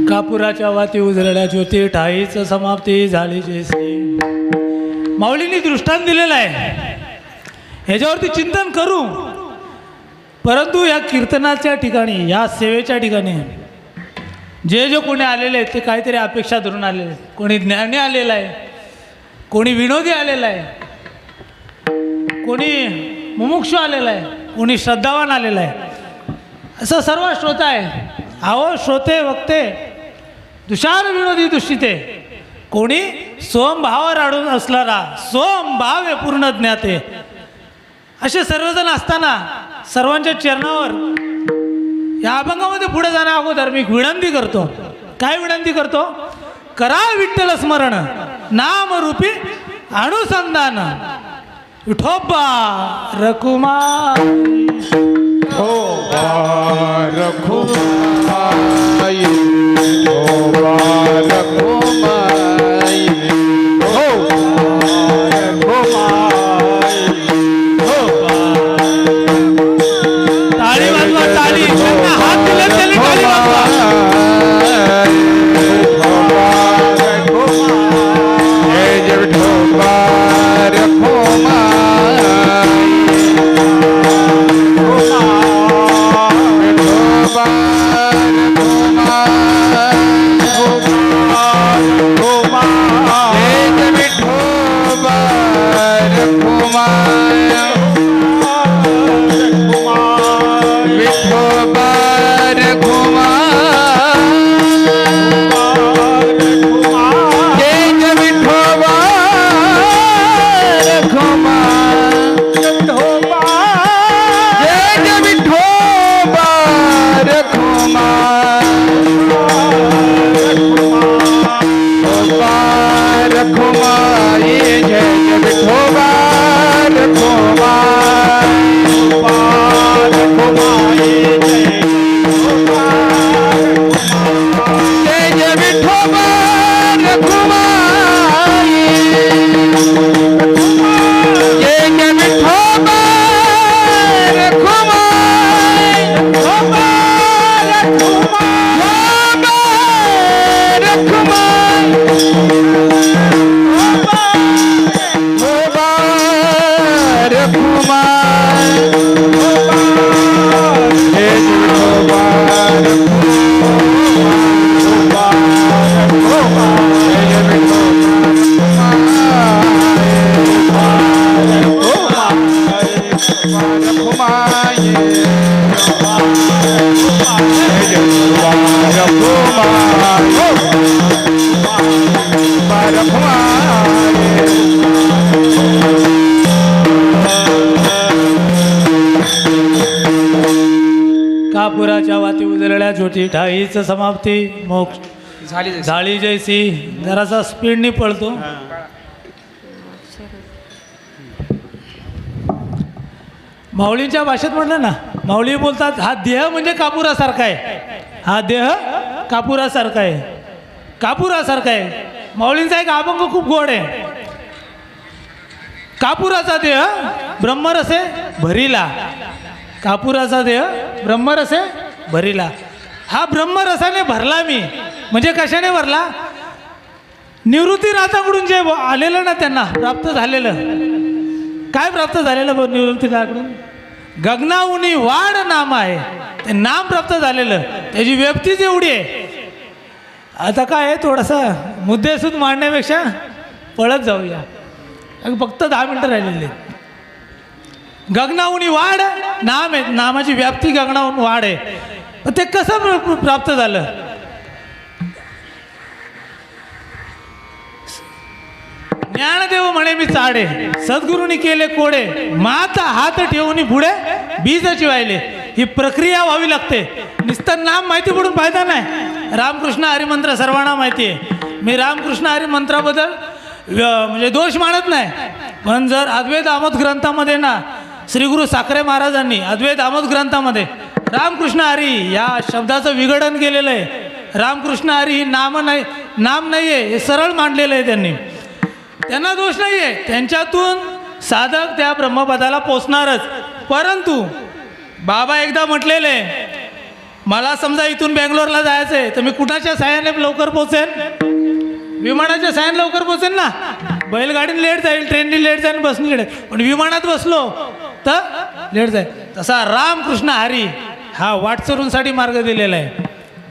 कापुराच्या वाती उजळल्या ज्योती ठाईच समाप्ती झाली जैसी. माऊलींनी दृष्टांत दिलेला आहे, ह्याच्यावरती चिंतन करू. परंतु या कीर्तनाच्या ठिकाणी, या सेवेच्या ठिकाणी जे कोणी आलेले आहेत ते काहीतरी अपेक्षा धरून आलेले आहेत. कोणी ज्ञानी आलेला आहे, कोणी विनोदी आलेला आहे, कोणी मुमुक्षु आलेला आहे, कोणी श्रद्धावान आलेला आहे. असं सर्व श्रोता आहे. अहो श्रोते वक्ते तुषार विनोदी दुष्टिते, कोणी सोमभावावर अडून असणारा सोमभाव आहे पूर्ण ज्ञाते. असे सर्वजण असताना सर्वांच्या चरणावर या अभंगामध्ये पुढे जाण्या अगोदर मी विनंती करतो. काय विनंती करतो? करा विठ्ठल स्मरण नामरूपी अनुसंधान विठोबा रखुमाई रखुमाई रखुमाई ताळी वाजवा ताळी, त्यांना हात दिले त्याने ताळी वाजवा. जय विठोबा रखोबा रखोबाई जय जय विठोबा रखोबाई जय जय विठोबा रखोबाई रखोबा रखोबाई कापुराच्या वाती उजळल्या छोटी ठाईच समाप्ती मोक्ष झाली जैसी. जरासा स्पीडनी पळतो. माऊलींच्या भाषेत म्हटलं ना, माऊली बोलतात हा देह म्हणजे कापुरासारखा आहे. हा देह कापुरासारखा आहे. कापुरासारखा आहे. माऊलींचा एक अभंग खूप गोड आहे. कापुराचा देह ब्रह्मरसे भरिला. कापुराचा देह ब्रह्मरसे भरिला. हा ब्रह्मरसाने भरला मी. म्हणजे कशाने भरला? निवृत्ती नाथाकडून जे आलेलं ना, त्यांना प्राप्त झालेलं. काय प्राप्त झालेलं निवृत्ती नाथाकडून? गगनाऊनी वाढ नाम आहे. ते नाम प्राप्त झालेलं. त्याची व्याप्तीच एवढी आहे. आता काय आहे, थोडासा मुद्देसूद मांडण्यापेक्षा पळत जाऊया. फक्त 10 मिनटं राहिलेले. गगनाऊनी वाढ नाम आहे. नामाची व्याप्ती गगनाहून वाढ आहे. पण ते कसं प्राप्त झालं? ज्ञानदेव म्हणे मी चाडे, सद्गुरूंनी केले कोडे, माता हात ठेवून पुढे बीजाची वाहिले. ही प्रक्रिया व्हावी लागते. नुसतं नाम माहिती पडून फायदा नाही. रामकृष्ण हरिमंत्र सर्वांना माहिती आहे. मी रामकृष्ण हरिमंत्राबद्दल म्हणजे दोष मानत नाही. पण जर अद्वैत आमोद ग्रंथामध्ये ना, श्री गुरु साखरे महाराजांनी अद्वैत आमोद ग्रंथामध्ये रामकृष्ण हरी या शब्दाचं विघटन केलेलं आहे. रामकृष्ण हरी ही नाम नाही आहे, हे सरळ मांडलेलं आहे त्यांनी. त्यांना दोष नाही आहे. त्यांच्यातून साधक त्या ब्रह्मपदाला पोचणारच. परंतु बाबा एकदा म्हटलेले, मला समजा इथून बेंगलोरला जायचं आहे तर मी कुणाच्या साह्याने लवकर पोचेन? विमानाच्या साह्याने लवकर पोचेन ना. बैलगाडीने लेट जाईल, ट्रेननी लेट जाईल, बसनी लेट. पण विमानात बसलो तर लेट जाईल. तसा रामकृष्ण हरी हा वाटसरूंसाठी मार्ग दिलेला आहे.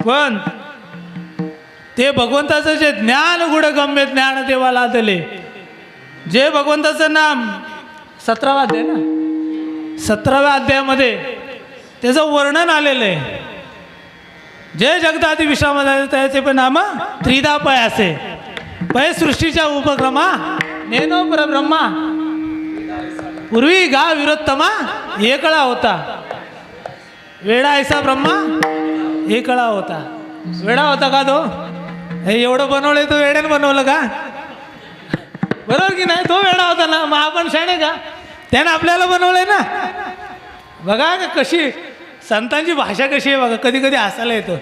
पण ते भगवंताचं जे ज्ञान गुढगम्य ज्ञान देवाला दिले, जे भगवंताचं नाम 17वा अध्याय ना, 17व्या अध्यायामध्ये त्याचं वर्णन आलेलं आहे. जे जगदादी विश्वामध्ये त्याचे पण नाम त्रिधा पय असे. पय सृष्टीच्या उपक्रमा नेनो परब्रह्मा. पूर्वी गा विरोत्तमा एकळा होता. वेडा ऐसा ब्रह्मा एकळा होता. वेडा होता का तो? हे एवढं बनवलंय तो वेड्यानं बनवलं का? बरोबर की नाही? तो वेडा होता ना. मग आपण शाणे का? त्यानं आपल्याला बनवलंय ना. बघा का कशी संतांची भाषा कशी आहे बघा. कधी कधी हसायला येतं.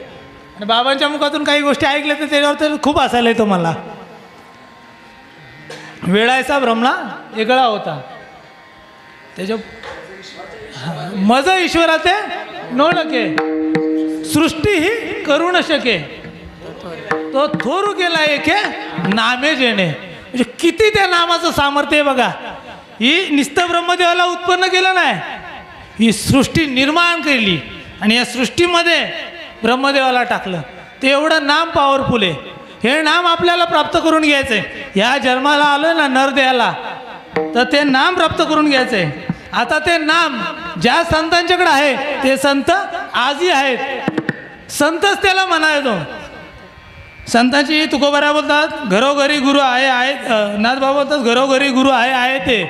आणि बाबांच्या मुखातून काही गोष्टी ऐकल्या तर त्याच्यावर तर खूप हसायला येतो मला. वेळायचा ब्रह्मा वेगळा होता. त्याच्या मज ईश्वराचे नो नके, सृष्टी ही करू न शके, तो थोरू केला एके नामे जेणे. म्हणजे किती त्या नामाचं सामर्थ्य आहे बघा. ही निस्तं ब्रह्मदेवाला उत्पन्न केलं नाही, ही सृष्टी निर्माण केली आणि या सृष्टीमध्ये ब्रह्मदेवाला टाकलं. ते एवढं नाम पॉवरफुल आहे. हे नाम आपल्याला प्राप्त करून घ्यायचं आहे. ह्या जन्माला आलं ना नरदेहाला तर ते नाम प्राप्त करून घ्यायचं आहे. आता ते नाम ज्या संतांच्याकडे आहे ते संत आजही आहेत. संतच त्याला म्हणायचो. संतांची तुकोबारा बोलतात घरोघरी गुरु आहे. नाथबाबा बोलतात घरोघरी गुरु आहे ते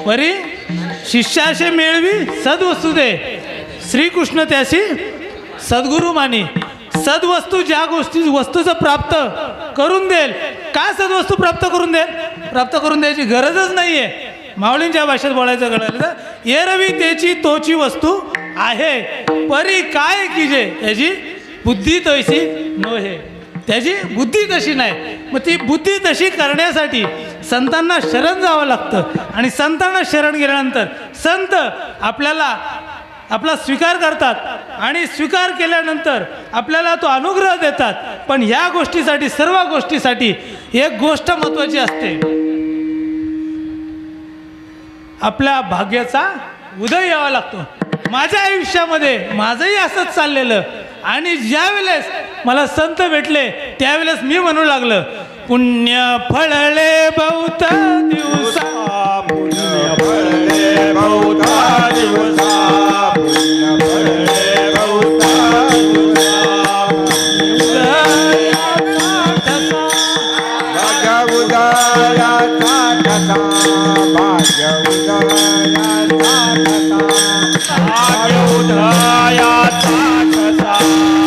परी शिष्याशे मेळवी सद्वस्तू दे. श्रीकृष्ण त्याशी सद्गुरु मानी. सद्वस्तू ज्या वस्तूचं प्राप्त करून देईल. काय सद्वस्तू प्राप्त करून देईल? प्राप्त करून द्यायची गरजच नाही आहे. माऊलींच्या भाषेत बोलायचं कळलं तर एरवी त्याची तोची वस्तू आहे, परी काय कीजे त्याची बुद्धी तशी नोहे. त्याची बुद्धी तशी नाही. मग ती बुद्धी तशी करण्यासाठी संतांना शरण जावं लागतं. आणि संतांना शरण गेल्यानंतर संत आपल्याला आपला स्वीकार करतात आणि स्वीकार केल्यानंतर आपल्याला तो अनुग्रह देतात. पण ह्या गोष्टीसाठी, सर्व गोष्टीसाठी एक गोष्ट महत्त्वाची असते, आपल्या भाग्याचा उदय यावा लागतो. माझ्या आयुष्यामध्ये माझंही असंच चाललेलं. आणि ज्या वेळेस मला संत भेटले त्यावेळेस मी म्हणू लागलं, पुण्य फळले बहुत दिवसा, पुण्य फळले बहुता दिवसा, पुण्य फळले बहुता दिवसा. भाग्य उदयाचा ठसा, भाग्य उदयाचा ठसा, भाग्य उदयाचा ठसा,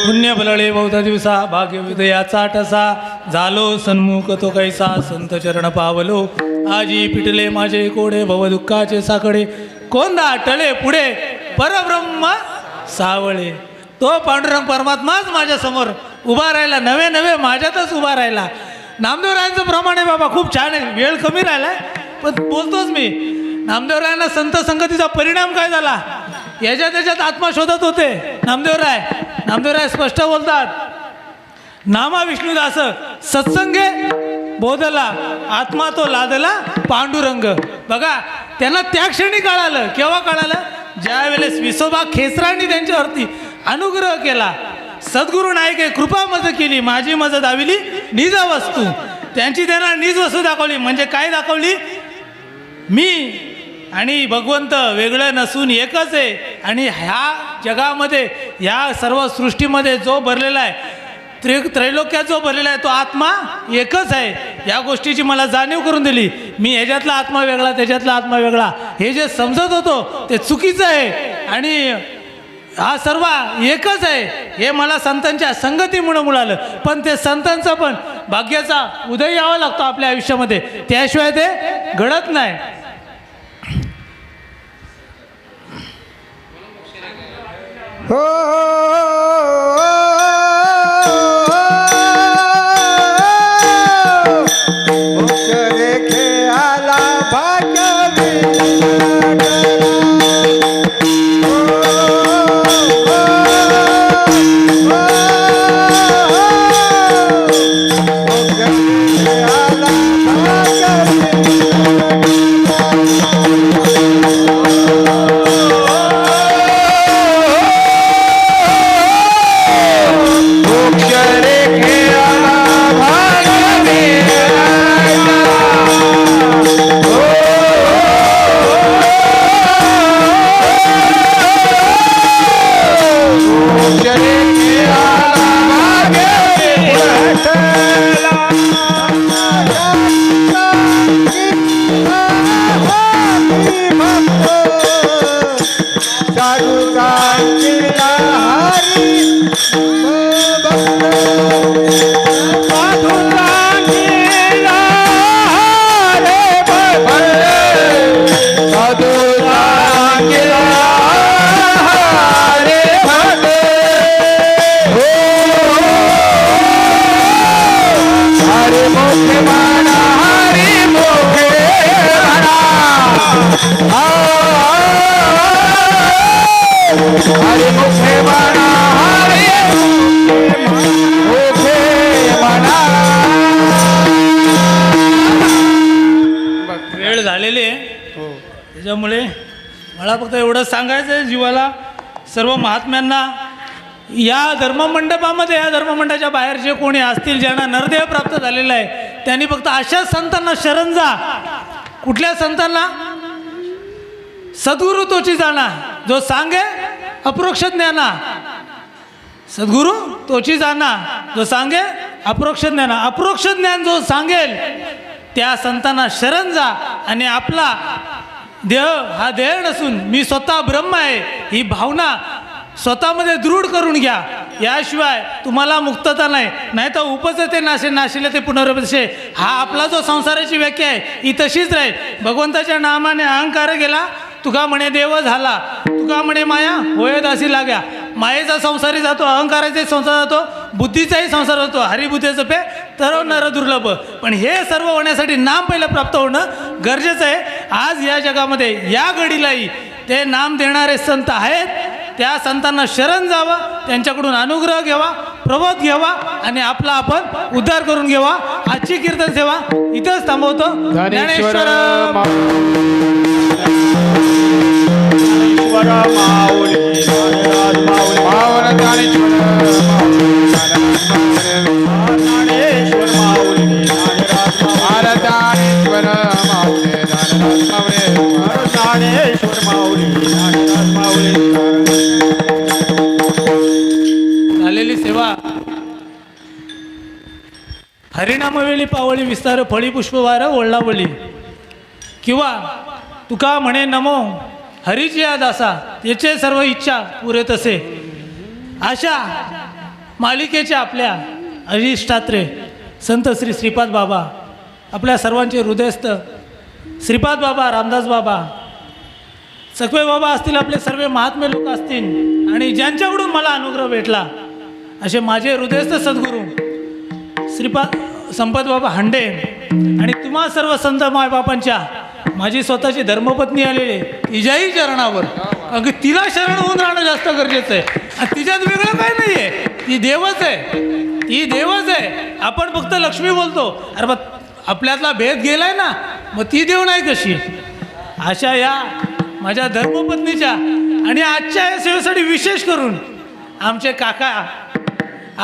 पुण्य फळले बहुता दिवसा, भाग्य उदयाचा ठसा, झालो सन्मुख तो कैसा, संत चरण पावलो, आजी पिटले माझे कोडे, भव दुःखाचे साकडे, कोंदा टळे पुढे, परब्रह्म सावळे. तो पांडुरंग परमात्माच माझ्या समोर उभा राहिला, नवे नवे माझ्यातच उभा राहिला. नामदेवरायांचं प्रमाण आहे बाबा, खूप छान आहे. वेळ कमी राहिलाय पण बोलतोच मी. नामदेवरायांना संत संगतीचा परिणाम काय झाला, याच्या त्याच्यात आत्मा शोधत होते नामदेवराय स्पष्ट बोलतात, नामा विष्णुदास सत्संगे बोधला, आत्मा तो लादला पांडुरंग. बघा, त्यांना त्या क्षणी कळालं. केव्हा कळालं? ज्या वेळेस विसोबा खेचरांनी त्यांच्यावरती अनुग्रह केला. सद्गुरु नायके कृपा मज केली, माझी मज दाविली निज वस्तू. त्यांची त्यांना निज वस्तू दाखवली. म्हणजे काय दाखवली? मी आणि भगवंत वेगळं नसून एकच आहे. आणि ह्या जगामध्ये, ह्या सर्व सृष्टीमध्ये जो भरलेला आहे, त्रैलोक्यात जो भरलेला आहे, तो आत्मा एकच आहे. या गोष्टीची मला जाणीव करून दिली. मी ह्याच्यातला आत्मा वेगळा, त्याच्यातला आत्मा वेगळा, हे जे समजत होतो ते चुकीचं आहे. आणि हा सर्व एकच आहे हे मला संतांच्या संगतीमुळे मिळालं. पण ते संतांचा पण भाग्याचा उदय यावा लागतो आपल्या आयुष्यामध्ये, त्याशिवाय ते घडत नाही. हो रेखे आला भाग्य हरी मुखे म्हणा हरी मुखे म्हणा हरी मुखे म्हणा हरी मुखे म्हणा. वेळ झालेली आहे त्याच्यामुळे मला फक्त एवढंच सांगायचं आहे जीवाला, सर्व महात्म्यांना या धर्ममंडपामध्ये, या धर्ममंडपाच्या बाहेर जे कोणी असतील ज्यांना नरदेह प्राप्त झालेला आहे त्यांनी फक्त अशाच संतांना शरण जा. कुठल्या संतांना? सद्गुरु तोची जाणा जो सांगे अप्रोक्ष ज्ञाना. सद्गुरु तोची जाणा जो सांगे अप्रोक्ष ज्ञाना. अप्रोक्ष ज्ञान जो सांगेल त्या संतांना शरण जा आणि आपला देह हा देह नसून मी स्वतः ब्रह्म आहे ही भावना स्वतःमध्ये दृढ करून घ्या. याशिवाय तुम्हाला मुक्तता नाही. नाही तर उपजते नाशे नाशिले ते पुनर्वसे. हा आपला जो संसाराची व्याख्या आहे ही तशीच राहील. भगवंताच्या नामाने अहंकार गेला, तुका म्हणे देव झाला, तुका म्हणे माया होय दासी लाग्या. मायेचा संसारी जातो, अहंकाराचाही संसार जातो, बुद्धीचाही संसार जातो. हरिबुद्धीचं पे तर नर दुर्लभ. पण हे सर्व होण्यासाठी नाम पहिलं प्राप्त होणं गरजेचं आहे. आज या जगामध्ये या घडीलाही ते नाम देणारे संत आहेत. त्या संतांना शरण जावं, त्यांच्याकडून अनुग्रह घ्यावा, प्रबोध घ्यावा आणि आपला आपण उद्धार करून घ्यावा. आजची कीर्तन सेवा इथंच थांबवतो. ज्ञानेश्वर माऊली ज्ञानराज माऊली पावन ज्ञानेश्वर ज्ञानेश्वर माऊली ज्ञानराज माऊली ज्ञानेश्वर माऊली ज्ञानराज माऊली ज्ञानेश्वर माऊली ज्ञानराज माऊली. झालेली सेवा हरिनामवेळी पावळी विस्तार फळी पुष्पवार ओळणावळी किंवा तुका म्हणे नमो हरीची या दासा याचे सर्व इच्छा पुरे तसे. अशा मालिकेच्या आपल्या अधिष्ठात्रे संत श्री श्रीपाद बाबा, आपल्या सर्वांचे हृदयस्थ श्रीपाद बाबा, रामदास बाबा, सकवे बाबा असतील, आपले सर्व महात्मे लोक असतील आणि ज्यांच्याकडून मला अनुग्रह भेटला असे माझे हृदयस्थ सद्गुरू श्रीपाद संपत बाबा हांडे आणि तुम्हा सर्व संत मायबापांच्या माझी स्वतःची धर्मपत्नी आलेली तिच्याही चरणावर, कारण की तिला शरण होऊन राहणं जास्त गरजेचं आहे. आणि तिच्यात वेगळं काय नाही आहे, ती देवच आहे, ती देवच आहे. आपण फक्त लक्ष्मी बोलतो, अरे मग आपल्यातला भेद गेलाय ना, मग ती देव नाही कशी. अशा या माझ्या धर्मपत्नीच्या आणि आजच्या या सेवेसाठी विशेष करून आमचे काका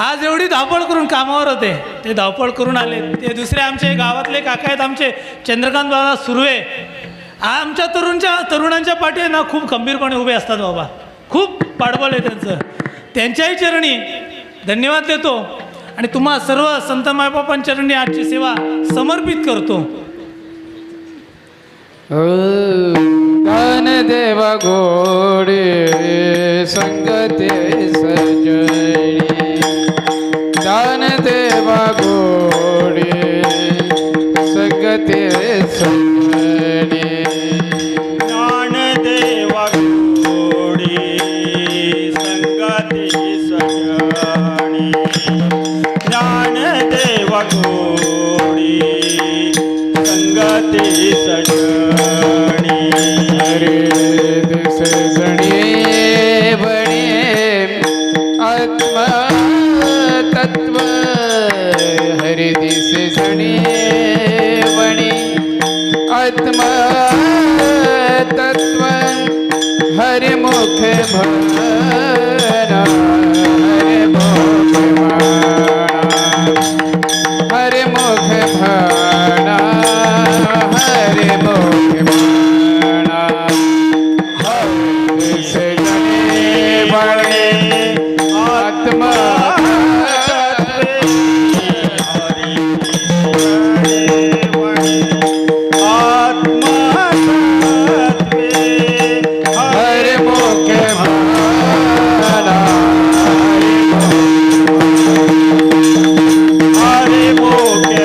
आज एवढी धावपळ करून कामावर होते, ते धावपळ करून आले. ते दुसरे आमचे गावातले काका आहेत आमचे चंद्रकांत बाबा सुर्वे. आमच्या तरुणांच्या पाठी ना खूप खंबीरपणे उभे असतात बाबा, खूप पाठबळ आहे त्यांचं. त्यांच्याही चरणी धन्यवाद देतो आणि तुम्हा सर्व संत मायबापांच्या चरणी आजची सेवा समर्पित करतो. धन देव गोडे संगते सजणी, दान देवा गोडे संगते सजणी. ज्ञानदेवा गोडी संगती सजणी, ज्ञानदेवा गोडी संगती सजणी. हरे सजणी बणे आत्मा तत्व, हरि दिस जणी बणी आत्मा तत्व, हरि मुख भरा, हरि मुख भरा, हरि मुख भरा, हरि मुख भरा. हरि सजणी बणे आत्मा हरे मोखे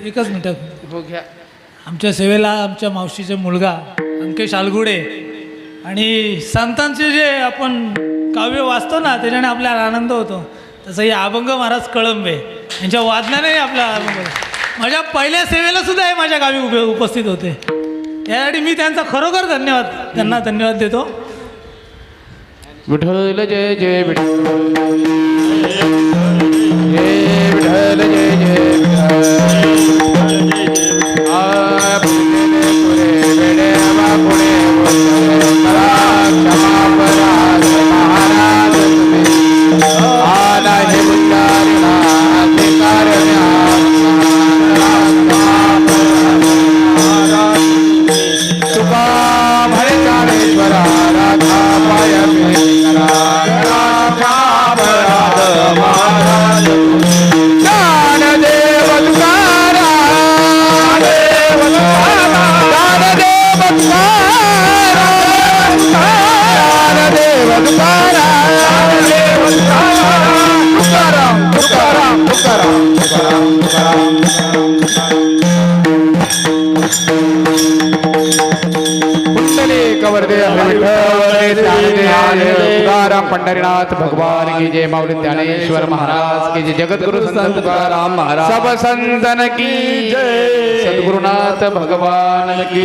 एकच मिनिट हो घ्या. आमच्या सेवेला आमच्या मावशीचे मुलगा अंकेश आलगुडे आणि संतांचे जे आपण काव्य वाचतो ना त्याच्याने आपल्याला आनंद होतो तसं हे अभंग महाराज कळंबे यांच्या वादनाने आपला अभंग माझ्या पहिल्या सेवेला सुद्धा हे माझ्या गावी उपस्थित होते यासाठी मी त्यांचा खरोखर त्यांना धन्यवाद देतो. विठ्ठल जय जय विठ्ठल जय विठ्ठल जय जय पंढरीनाथ भगवान की जय. माऊली ज्ञानेश्वर महाराज की जय. जगद्गुरु संत तुकाराम महाराज सब संतन की जय. सद्गुरुनाथ भगवान की